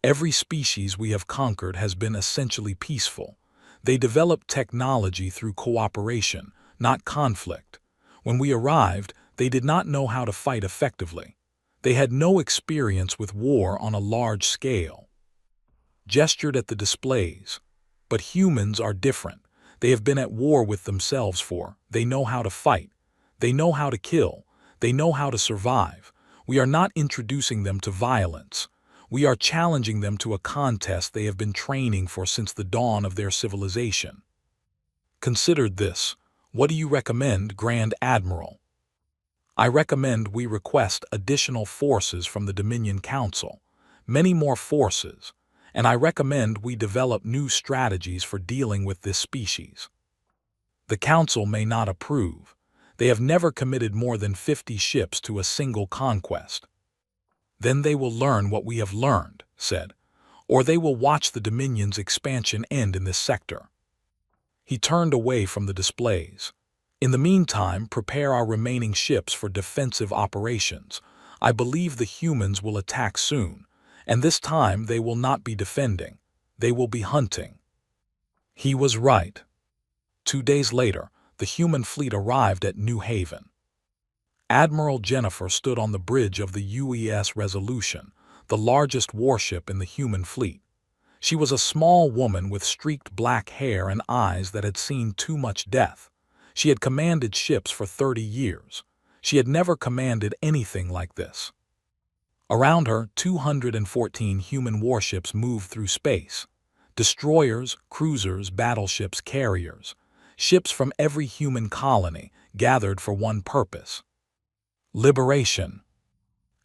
S1: every species we have conquered has been essentially peaceful. They developed technology through cooperation, not conflict. When we arrived, they did not know how to fight effectively. They had no experience with war on a large scale. Gestured at the displays. But humans are different. They have been at war with themselves they know how to fight. They know how to kill. They know how to survive. We are not introducing them to violence. We are challenging them to a contest they have been training for since the dawn of their civilization. Consider this. What do you recommend, Grand Admiral? I recommend we request additional forces from the Dominion Council, many more forces, and I recommend we develop new strategies for dealing with this species. The Council may not approve. They have never committed more than 50 ships to a single conquest. Then they will learn what we have learned, said, or they will watch the Dominion's expansion end in this sector. He turned away from the displays. In the meantime, prepare our remaining ships for defensive operations. I believe the humans will attack soon, and this time they will not be defending. They will be hunting. He was right. 2 days later, the human fleet arrived at New Haven. Admiral Jennifer stood on the bridge of the UES Resolution, the largest warship in the human fleet. She was a small woman with streaked black hair and eyes that had seen too much death. She had commanded ships for 30 years. She had never commanded anything like this. Around her, 214 human warships moved through space. Destroyers, cruisers, battleships, carriers. Ships from every human colony gathered for one purpose: liberation.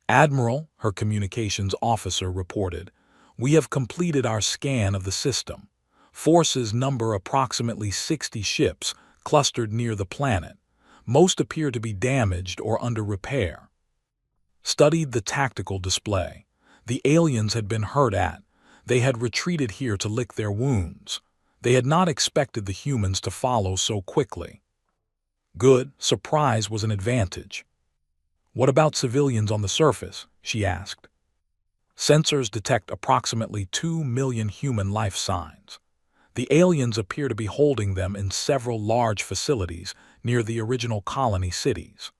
S1: "Admiral," her communications officer reported, "we have completed our scan of the system. Forces number approximately 60 ships clustered near the planet. Most appear to be damaged or under repair." Studied the tactical display. The aliens had been hurt at. They had retreated here to lick their wounds. They had not expected the humans to follow so quickly. Good, surprise was an advantage. "What about civilians on the surface?" she asked. "Sensors detect approximately 2 million human life signs. The aliens appear to be holding them in several large facilities near the original colony cities.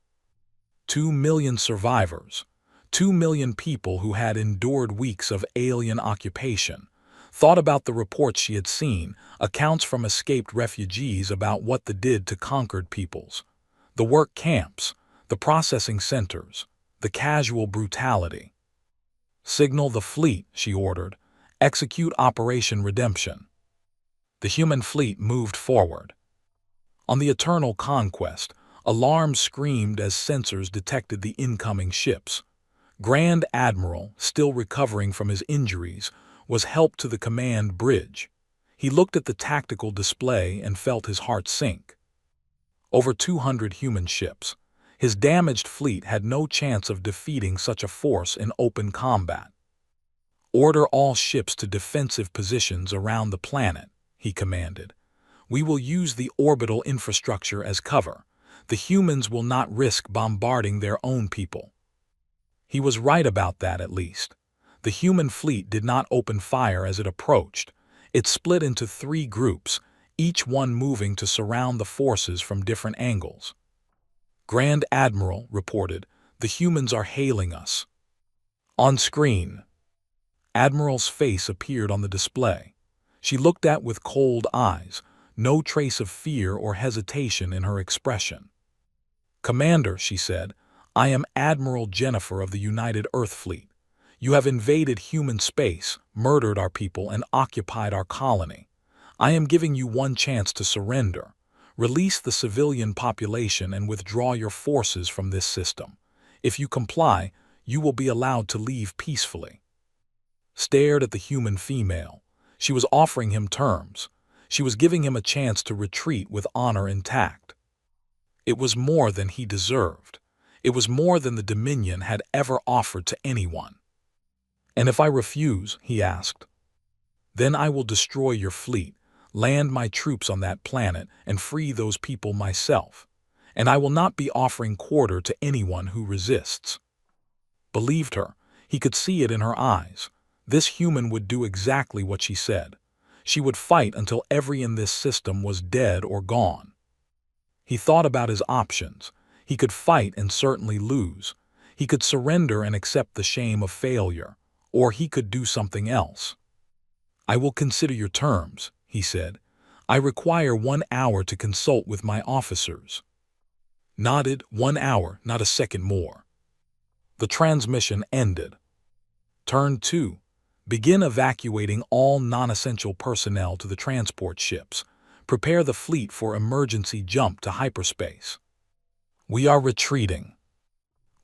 S1: 2 million survivors, 2 million people who had endured weeks of alien occupation, thought about the reports she had seen, accounts from escaped refugees about what they did to conquered peoples. The work camps, the processing centers, the casual brutality. "Signal the fleet," she ordered. "Execute Operation Redemption." The human fleet moved forward. On the Eternal Conquest, alarms screamed as sensors detected the incoming ships. Grand Admiral, still recovering from his injuries, was helped to the command bridge. He looked at the tactical display and felt his heart sink. Over 200 human ships. His damaged fleet had no chance of defeating such a force in open combat. "Order all ships to defensive positions around the planet," he commanded. "We will use the orbital infrastructure as cover. The humans will not risk bombarding their own people." He was right about that, at least. The human fleet did not open fire as it approached. It split into 3 groups, each one moving to surround the forces from different angles. Grand Admiral reported, "The humans are hailing us." On screen, Admiral's face appeared on the display. She looked at with cold eyes, no trace of fear or hesitation in her expression. "Commander," she said, "I am Admiral Jennifer of the United Earth Fleet. You have invaded human space, murdered our people, and occupied our colony. I am giving you one chance to surrender. Release the civilian population and withdraw your forces from this system. If you comply, you will be allowed to leave peacefully." Stared at the human female. She was offering him terms. She was giving him a chance to retreat with honor intact. It was more than he deserved. It was more than the Dominion had ever offered to anyone. "And if I refuse?" he asked. Then I will destroy your fleet, land my troops on that planet, and free those people myself. And I will not be offering quarter to anyone who resists. Believed her. He could see it in her eyes. This human would do exactly what she said. She would fight until every in this system was dead or gone. He thought about his options. He could fight and certainly lose. He could surrender and accept the shame of failure. Or he could do something else. I will consider your terms, he said. I require 1 hour to consult with my officers. Nodded. 1 hour, not a second more. The transmission ended. Turn 2. Begin evacuating all non-essential personnel to the transport ships. Prepare the fleet for emergency jump to hyperspace. We are retreating.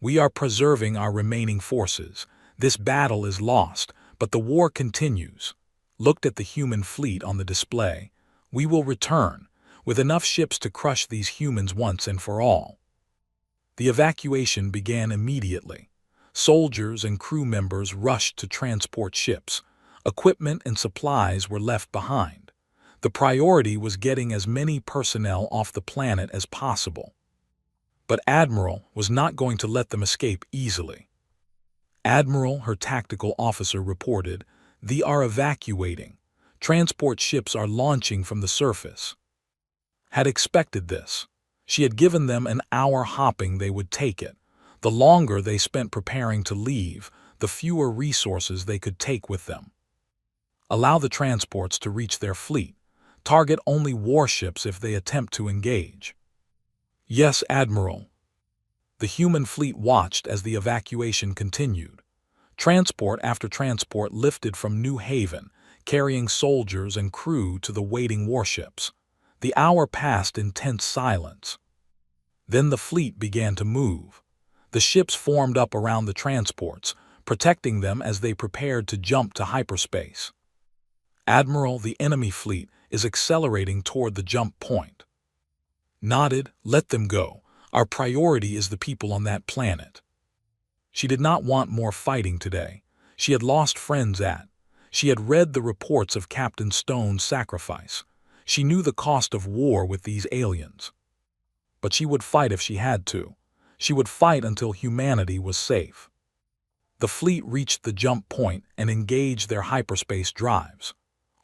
S1: We are preserving our remaining forces. This battle is lost, but the war continues. Looked at the human fleet on the display. We will return, with enough ships to crush these humans once and for all. The evacuation began immediately. Soldiers and crew members rushed to transport ships. Equipment and supplies were left behind. The priority was getting as many personnel off the planet as possible. But Admiral was not going to let them escape easily. Admiral, her tactical officer, reported, "They are evacuating. Transport ships are launching from the surface." Had expected this. She had given them an hour hopping they would take it. The longer they spent preparing to leave, the fewer resources they could take with them. Allow the transports to reach their fleet. Target only warships if they attempt to engage. Yes, Admiral. The human fleet watched as the evacuation continued. Transport after transport lifted from New Haven, carrying soldiers and crew to the waiting warships. The hour passed in tense silence. Then the fleet began to move. The ships formed up around the transports, protecting them as they prepared to jump to hyperspace. Admiral, the enemy fleet is accelerating toward the jump point. Nodded. Let them go. Our priority is the people on that planet. She did not want more fighting today. She had lost friends she had read the reports of Captain Stone's sacrifice. She knew the cost of war with these aliens. But she would fight if she had to. She would fight until humanity was safe. The fleet reached the jump point and engaged their hyperspace drives.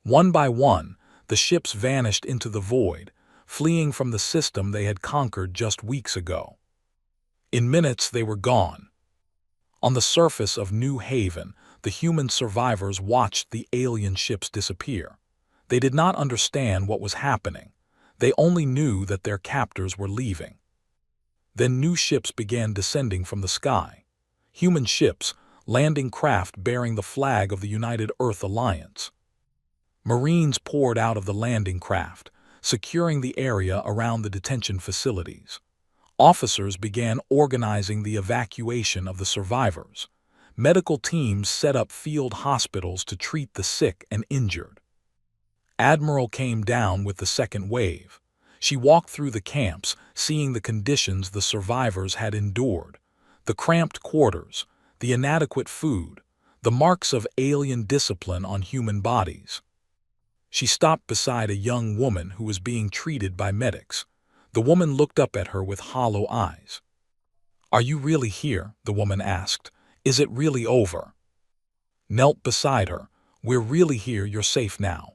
S1: One by one, the ships vanished into the void, fleeing from the system they had conquered just weeks ago. In minutes, they were gone. On the surface of New Haven, the human survivors watched the alien ships disappear. They did not understand what was happening. They only knew that their captors were leaving. Then new ships began descending from the sky. Human ships, landing craft bearing the flag of the United Earth Alliance. Marines poured out of the landing craft, securing the area around the detention facilities. Officers began organizing the evacuation of the survivors. Medical teams set up field hospitals to treat the sick and injured. Admiral came down with the second wave. She walked through the camps, seeing the conditions the survivors had endured. The cramped quarters, the inadequate food, the marks of alien discipline on human bodies. She stopped beside a young woman who was being treated by medics. The woman looked up at her with hollow eyes. "Are you really here?" the woman asked. "Is it really over?" Knelt beside her. "We're really here. You're safe now."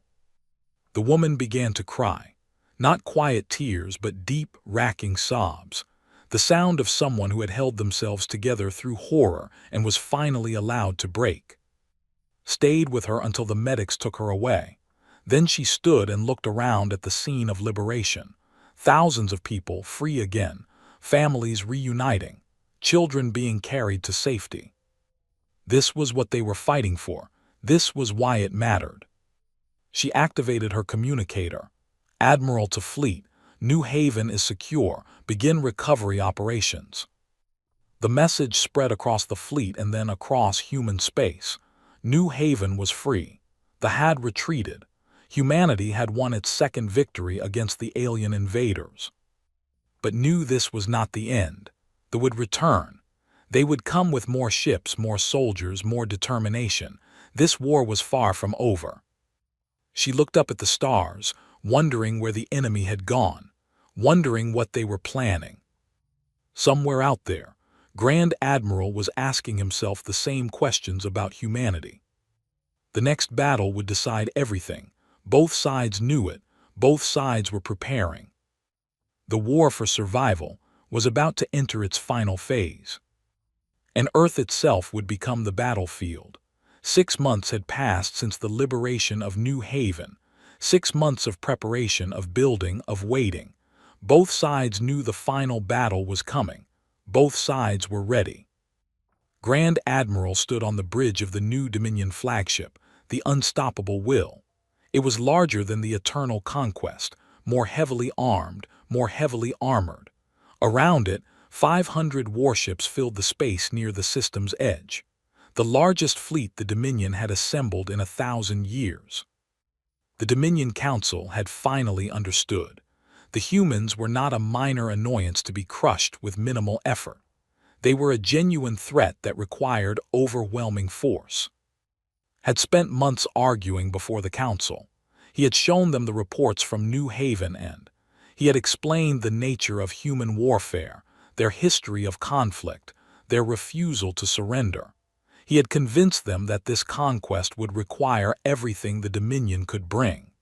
S1: The woman began to cry. Not quiet tears, but deep, racking sobs. The sound of someone who had held themselves together through horror and was finally allowed to break. Stayed with her until the medics took her away. Then she stood and looked around at the scene of liberation. Thousands of people free again, families reuniting, children being carried to safety. This was what they were fighting for. This was why it mattered. She activated her communicator. "Admiral to fleet, New Haven is secure. Begin recovery operations." The message spread across the fleet and then across human space. New Haven was free. The had retreated. Humanity had won its second victory against the alien invaders. But knew this was not the end. They would return. They would come with more ships, more soldiers, more determination. This war was far from over. She looked up at the stars, wondering where the enemy had gone, wondering what they were planning. Somewhere out there, Grand Admiral was asking himself the same questions about humanity. The next battle would decide everything. Both sides knew it. Both sides were preparing. The war for survival was about to enter its final phase. And Earth itself would become the battlefield. 6 months had passed since the liberation of New Haven. 6 months of preparation, of building, of waiting. Both sides knew the final battle was coming. Both sides were ready. Grand Admiral stood on the bridge of the new Dominion flagship, the Unstoppable Will. It was larger than the Eternal Conquest, more heavily armed, more heavily armored. Around it, 500 warships filled the space near the system's edge. The largest fleet the Dominion had assembled in 1,000 years. The Dominion Council had finally understood. The humans were not a minor annoyance to be crushed with minimal effort. They were a genuine threat that required overwhelming force. Had spent months arguing before the council. He had shown them the reports from New Haven and he had explained the nature of human warfare, their history of conflict, their refusal to surrender. He had convinced them that this conquest would require everything the Dominion could bring.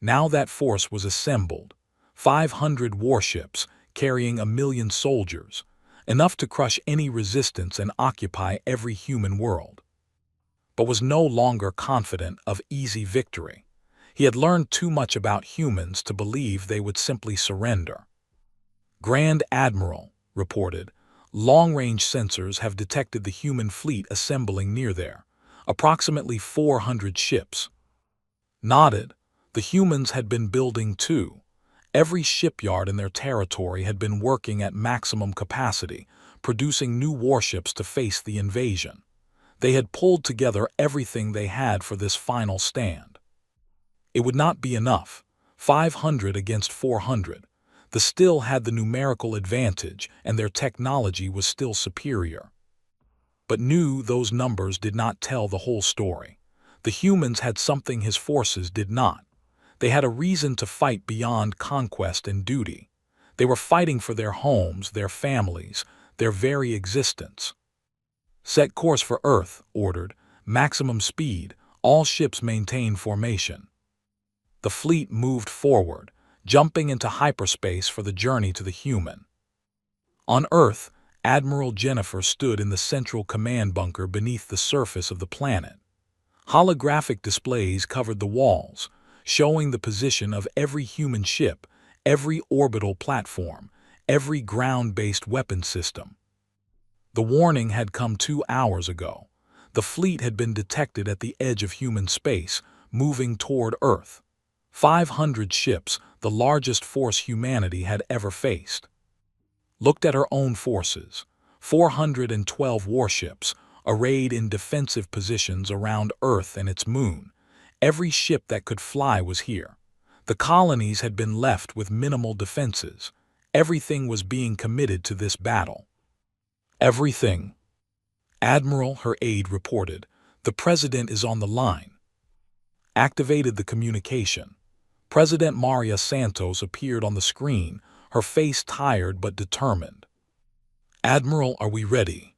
S1: Now that force was assembled, 500 warships carrying 1,000,000 soldiers, enough to crush any resistance and occupy every human world. But was no longer confident of easy victory. He had learned too much about humans to believe they would simply surrender. Grand Admiral reported, long-range sensors have detected the human fleet assembling near there, approximately 400 ships. Nodded, the humans had been building too. Every shipyard in their territory had been working at maximum capacity, producing new warships to face the invasion. They had pulled together everything they had for this final stand. It would not be enough. 500 against 400. The still had the numerical advantage, and their technology was still superior. But knew those numbers did not tell the whole story. The humans had something his forces did not. They had a reason to fight beyond conquest and duty. They were fighting for their homes, their families, their very existence. Set course for Earth, ordered. Maximum speed. All ships maintain formation. The fleet moved forward, jumping into hyperspace for the journey to the human. On Earth, Admiral Jennifer stood in the central command bunker beneath the surface of the planet. Holographic displays covered the walls, showing the position of every human ship, every orbital platform, every ground-based weapon system. The warning had come 2 hours ago. The fleet had been detected at the edge of human space, moving toward Earth. 500 ships, the largest force humanity had ever faced. Looked at her own forces. 412 warships, arrayed in defensive positions around Earth and its moon. Every ship that could fly was here. The colonies had been left with minimal defenses. Everything was being committed to this battle. Everything. Admiral, her aide reported. The president is on the line. Activated the communication. President Maria Santos appeared on the screen, her face tired but determined. Admiral, are we ready?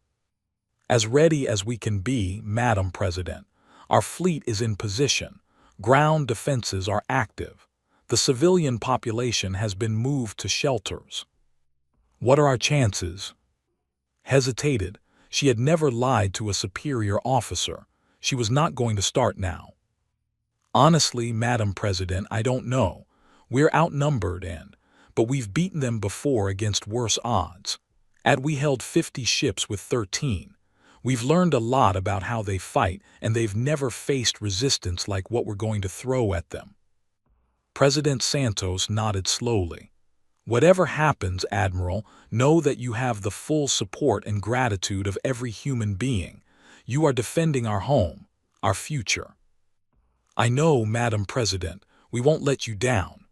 S1: As ready as we can be, Madam President. Our fleet is in position. Ground defenses are active. The civilian population has been moved to shelters. What are our chances? Hesitated. She had never lied to a superior officer. She was not going to start now. Honestly, Madam President, I don't know. We're outnumbered but we've beaten them before against worse odds. We held 50 ships with 13. We've learned a lot about how they fight, and they've never faced resistance like what we're going to throw at them. President Santos nodded slowly. Whatever happens, Admiral, know that you have the full support and gratitude of every human being. You are defending our home, our future. I know, Madam President, we won't let you down.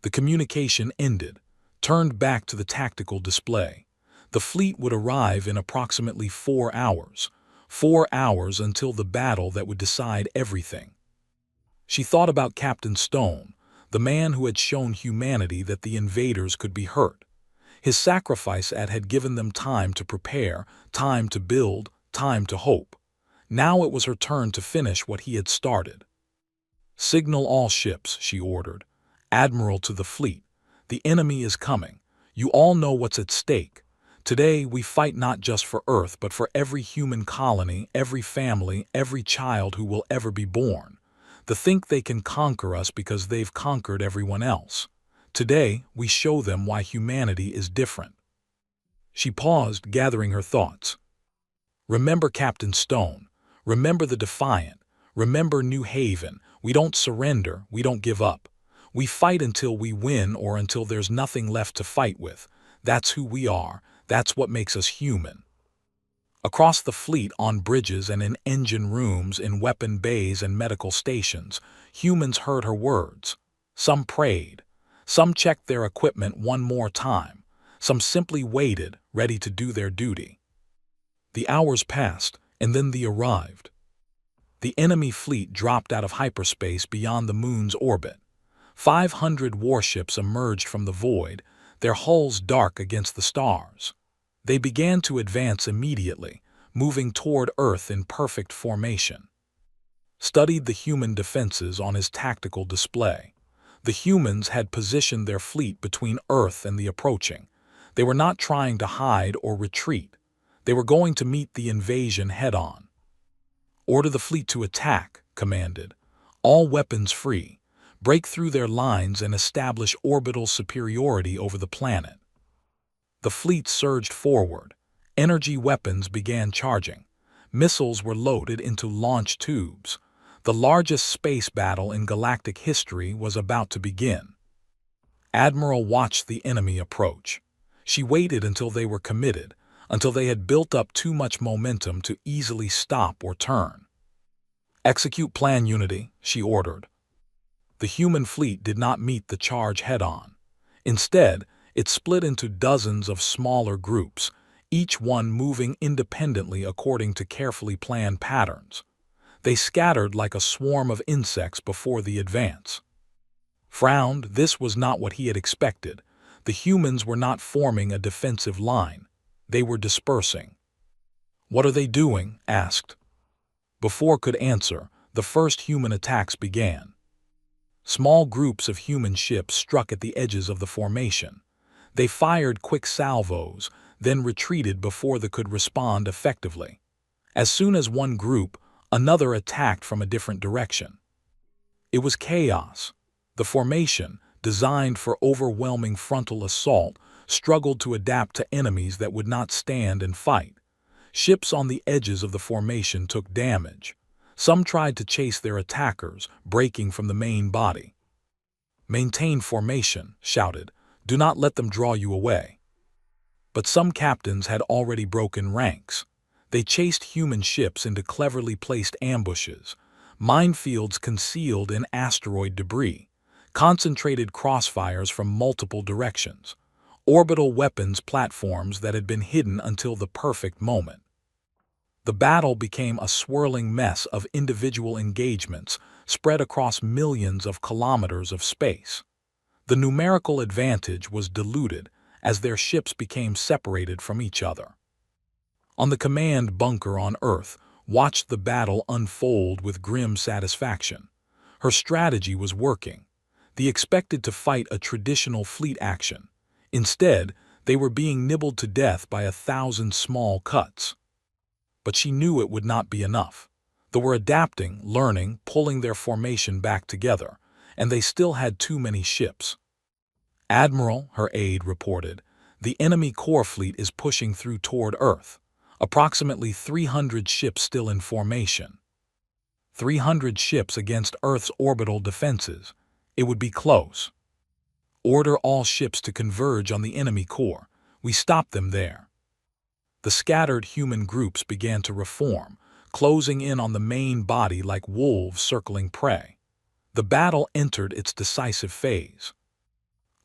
S1: The communication ended, turned back to the tactical display. The fleet would arrive in approximately 4 hours. 4 hours until the battle that would decide everything. She thought about Captain Stone, the man who had shown humanity that the invaders could be hurt. His sacrifice had given them time to prepare, time to build, time to hope. Now it was her turn to finish what he had started. "Signal all ships," she ordered. "Admiral to the fleet. The enemy is coming. You all know what's at stake. Today we fight not just for Earth but for every human colony, every family, every child who will ever be born. They think they can conquer us because they've conquered everyone else. Today we show them why humanity is different." She paused, gathering her thoughts. "Remember Captain Stone. Remember the Defiant. Remember New Haven. We don't surrender, we don't give up. We fight until we win or until there's nothing left to fight with. That's who we are. That's what makes us human." Across the fleet, on bridges and in engine rooms, in weapon bays and medical stations, humans heard her words. Some prayed. Some checked their equipment one more time. Some simply waited, ready to do their duty. The hours passed, and then they arrived. The enemy fleet dropped out of hyperspace beyond the moon's orbit. 500 warships emerged from the void, their hulls dark against the stars. They began to advance immediately, moving toward Earth in perfect formation. Studied the human defenses on his tactical display. The humans had positioned their fleet between Earth and the approaching. They were not trying to hide or retreat. They were going to meet the invasion head-on. "Order the fleet to attack," commanded. "All weapons free. Break through their lines and establish orbital superiority over the planet." The fleet surged forward. Energy weapons began charging. Missiles were loaded into launch tubes. The largest space battle in galactic history was about to begin. Admiral watched the enemy approach. She waited until they were committed, until they had built up too much momentum to easily stop or turn. "Execute Plan Unity," she ordered. The human fleet did not meet the charge head-on. Instead, it split into dozens of smaller groups, each one moving independently according to carefully planned patterns. They scattered like a swarm of insects before the advance. Frowned, this was not what he had expected. The humans were not forming a defensive line. They were dispersing. "What are they doing?" asked. Before could answer, the first human attacks began. Small groups of human ships struck at the edges of the formation. They fired quick salvos, then retreated before they could respond effectively. As soon as one group, another attacked from a different direction. It was chaos. The formation, designed for overwhelming frontal assault, struggled to adapt to enemies that would not stand and fight. Ships on the edges of the formation took damage. Some tried to chase their attackers, breaking from the main body. "Maintain formation," shouted. "Do not let them draw you away." But some captains had already broken ranks. They chased human ships into cleverly placed ambushes, minefields concealed in asteroid debris, concentrated crossfires from multiple directions, orbital weapons platforms that had been hidden until the perfect moment. The battle became a swirling mess of individual engagements spread across millions of kilometers of space. The numerical advantage was diluted as their ships became separated from each other. On the command bunker on Earth watched the battle unfold with grim satisfaction. Her strategy was working. They expected to fight a traditional fleet action. Instead, they were being nibbled to death by 1,000 small cuts. But she knew it would not be enough. They were adapting, learning, pulling their formation back together, and they still had too many ships. "Admiral," her aide reported, "the enemy core fleet is pushing through toward Earth. Approximately 300 ships still in formation." 300 ships against Earth's orbital defenses. It would be close. "Order all ships to converge on the enemy core. We stop them there." The scattered human groups began to reform, closing in on the main body like wolves circling prey. The battle entered its decisive phase.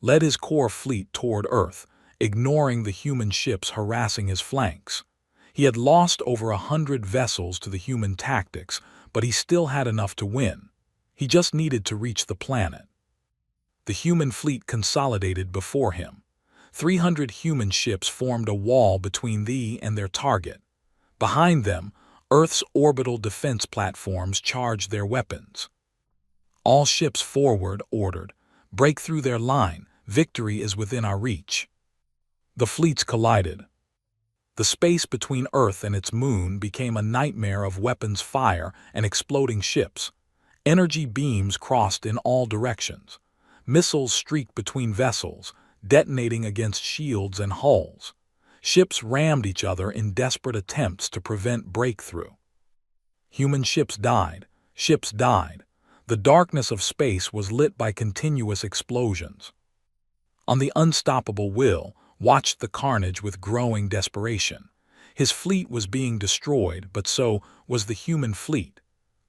S1: Led his core fleet toward Earth, ignoring the human ships harassing his flanks. He had lost over 100 vessels to the human tactics, but he still had enough to win. He just needed to reach the planet. The human fleet consolidated before him. 300 human ships formed a wall between thee and their target. Behind them, Earth's orbital defense platforms charged their weapons. All ships forward, ordered. Break through their line. Victory is within our reach. The fleets collided. The space between Earth and its moon became a nightmare of weapons fire and exploding ships. Energy beams crossed in all directions. Missiles streaked between vessels, detonating against shields and hulls. Ships rammed each other in desperate attempts to prevent breakthrough. Human ships died. Ships died. The darkness of space was lit by continuous explosions. On the unstoppable Will watched the carnage with growing desperation. His fleet was being destroyed, but so was the human fleet.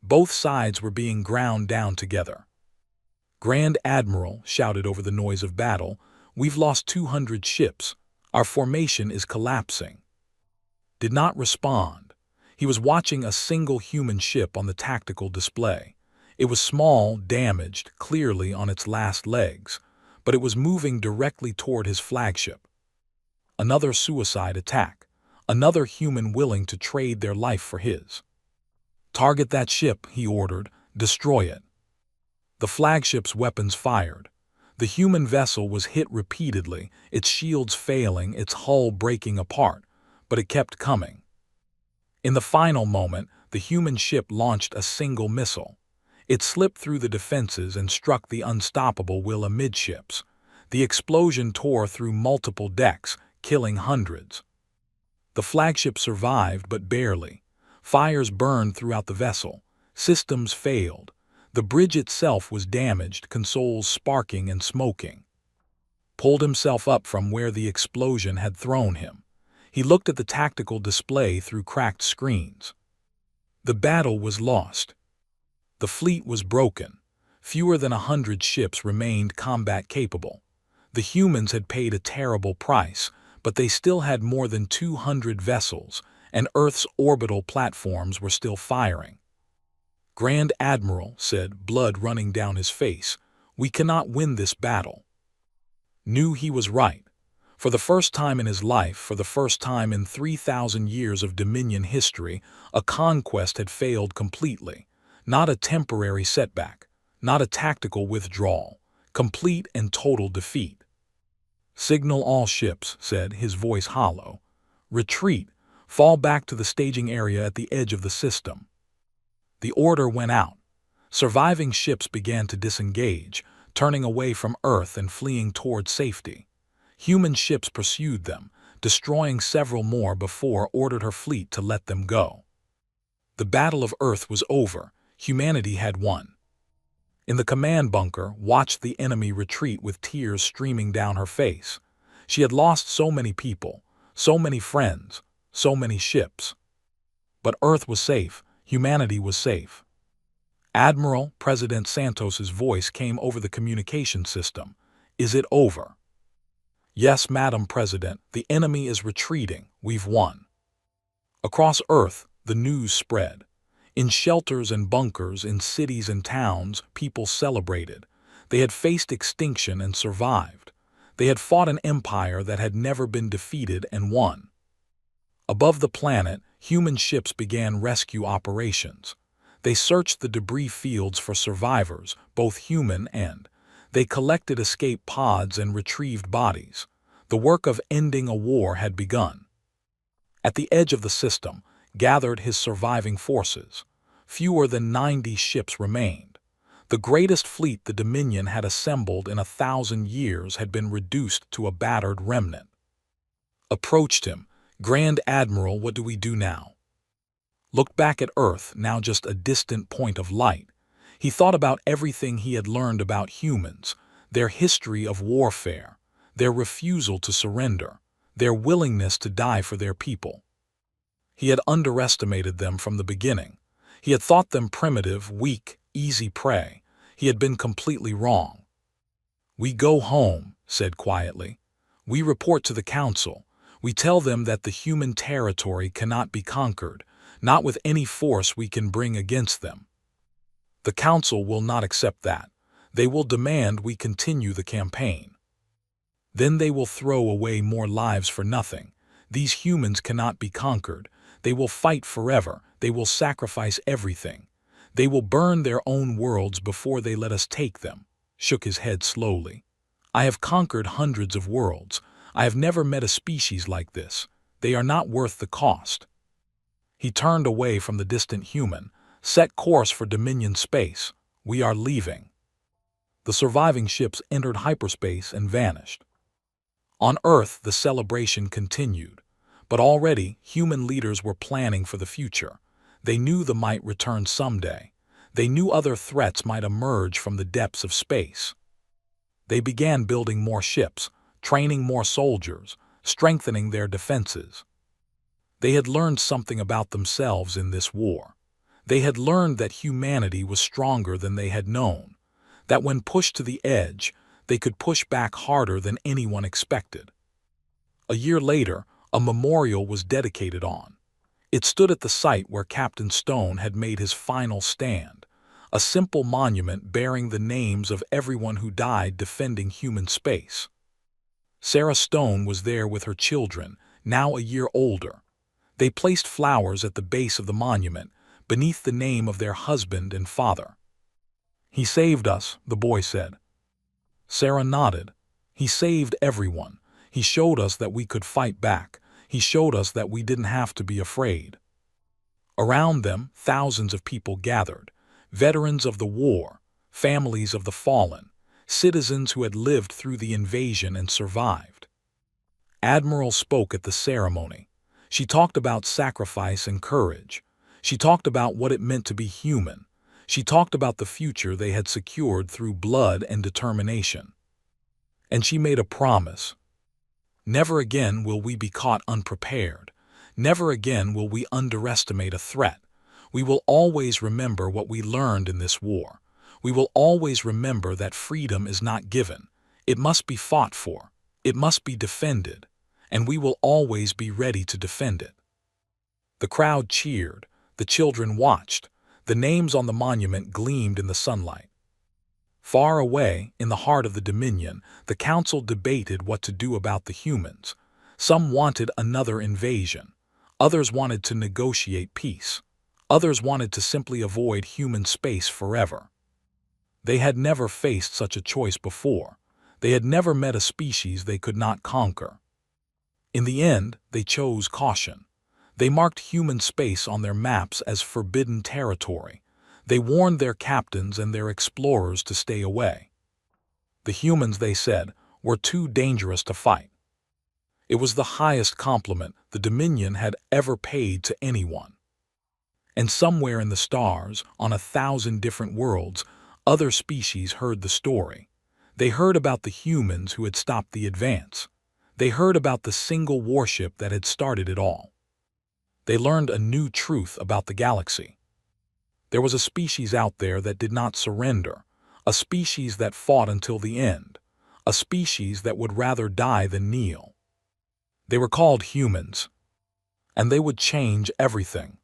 S1: Both sides were being ground down together. Grand Admiral shouted over the noise of battle, "We've lost 200 ships. Our formation is collapsing." Did not respond. He was watching a single human ship on the tactical display. It was small, damaged, clearly on its last legs, but it was moving directly toward his flagship. Another suicide attack. Another human willing to trade their life for his. "Target that ship," he ordered. "Destroy it." The flagship's weapons fired. The human vessel was hit repeatedly, its shields failing, its hull breaking apart, but it kept coming. In the final moment, the human ship launched a single missile. It slipped through the defenses and struck the unstoppable Will amidships. The explosion tore through multiple decks, killing hundreds. The flagship survived, but barely. Fires burned throughout the vessel. Systems failed. The bridge itself was damaged, consoles sparking and smoking. Pulled himself up from where the explosion had thrown him. He looked at the tactical display through cracked screens. The battle was lost. The fleet was broken. Fewer than 100 ships remained combat-capable. The humans had paid a terrible price, but they still had more than 200 vessels, and Earth's orbital platforms were still firing. Grand Admiral said, blood running down his face, "We cannot win this battle." Knew he was right. For the first time in his life, for the first time in 3,000 years of Dominion history, a conquest had failed completely. Not a temporary setback, not a tactical withdrawal, complete and total defeat. "Signal all ships," said, his voice hollow. "Retreat, fall back to the staging area at the edge of the system." The order went out. Surviving ships began to disengage, turning away from Earth and fleeing toward safety. Human ships pursued them, destroying several more before ordered her fleet to let them go. The Battle of Earth was over. Humanity had won. In the command bunker, watched the enemy retreat with tears streaming down her face. She had lost so many people, so many friends, so many ships. But Earth was safe. Humanity was safe. "Admiral," President Santos's voice came over the communication system. "Is it over?" "Yes, Madam President. The enemy is retreating. We've won." Across Earth, the news spread. In shelters and bunkers, in cities and towns, people celebrated. They had faced extinction and survived. They had fought an empire that had never been defeated and won. Above the planet, human ships began rescue operations. They searched the debris fields for survivors, both human and. They collected escape pods and retrieved bodies. The work of ending a war had begun. At the edge of the system, gathered his surviving forces. Fewer than 90 ships remained. The greatest fleet the Dominion had assembled in 1,000 years had been reduced to a battered remnant. Approached him. "Grand Admiral, what do we do now?" Looked back at Earth, now just a distant point of light. He thought about everything he had learned about humans, their history of warfare, their refusal to surrender, their willingness to die for their people. He had underestimated them from the beginning. He had thought them primitive, weak, easy prey. He had been completely wrong. "We go home," said quietly. "We report to the Council. We tell them that the human territory cannot be conquered, not with any force we can bring against them." The Council will not accept that. They will demand we continue the campaign. Then they will throw away more lives for nothing. These humans cannot be conquered. They will fight forever. They will sacrifice everything. They will burn their own worlds before they let us take them. Shook his head slowly. I have conquered hundreds of worlds. I have never met a species like this. They are not worth the cost. He turned away from the distant human. Set course for Dominion space. We are leaving. The surviving ships entered hyperspace and vanished. On Earth, the celebration continued. But already, human leaders were planning for the future. They knew the might return someday. They knew other threats might emerge from the depths of space. They began building more ships, training more soldiers, strengthening their defenses. They had learned something about themselves in this war. They had learned that humanity was stronger than they had known, that when pushed to the edge, they could push back harder than anyone expected. A year later, a memorial was dedicated on. It stood at the site where Captain Stone had made his final stand, a simple monument bearing the names of everyone who died defending human space. Sarah Stone was there with her children, now a year older. They placed flowers at the base of the monument, beneath the name of their husband and father. He saved us, the boy said. Sarah nodded. He saved everyone. He showed us that we could fight back. He showed us that we didn't have to be afraid. Around them, thousands of people gathered, veterans of the war, families of the fallen, citizens who had lived through the invasion and survived. Admiral spoke at the ceremony. She talked about sacrifice and courage. She talked about what it meant to be human. She talked about the future they had secured through blood and determination. And she made a promise. Never again will we be caught unprepared. Never again will we underestimate a threat. We will always remember what we learned in this war. We will always remember that freedom is not given. It must be fought for. It must be defended. And we will always be ready to defend it. The crowd cheered. The children watched. The names on the monument gleamed in the sunlight. Far away, in the heart of the Dominion, the Council debated what to do about the humans. Some wanted another invasion. Others wanted to negotiate peace. Others wanted to simply avoid human space forever. They had never faced such a choice before. They had never met a species they could not conquer. In the end, they chose caution. They marked human space on their maps as forbidden territory. They warned their captains and their explorers to stay away. The humans, they said, were too dangerous to fight. It was the highest compliment the Dominion had ever paid to anyone. And somewhere in the stars, on 1,000 different worlds, other species heard the story. They heard about the humans who had stopped the advance. They heard about the single warship that had started it all. They learned a new truth about the galaxy. There was a species out there that did not surrender, a species that fought until the end, a species that would rather die than kneel. They were called humans, and they would change everything.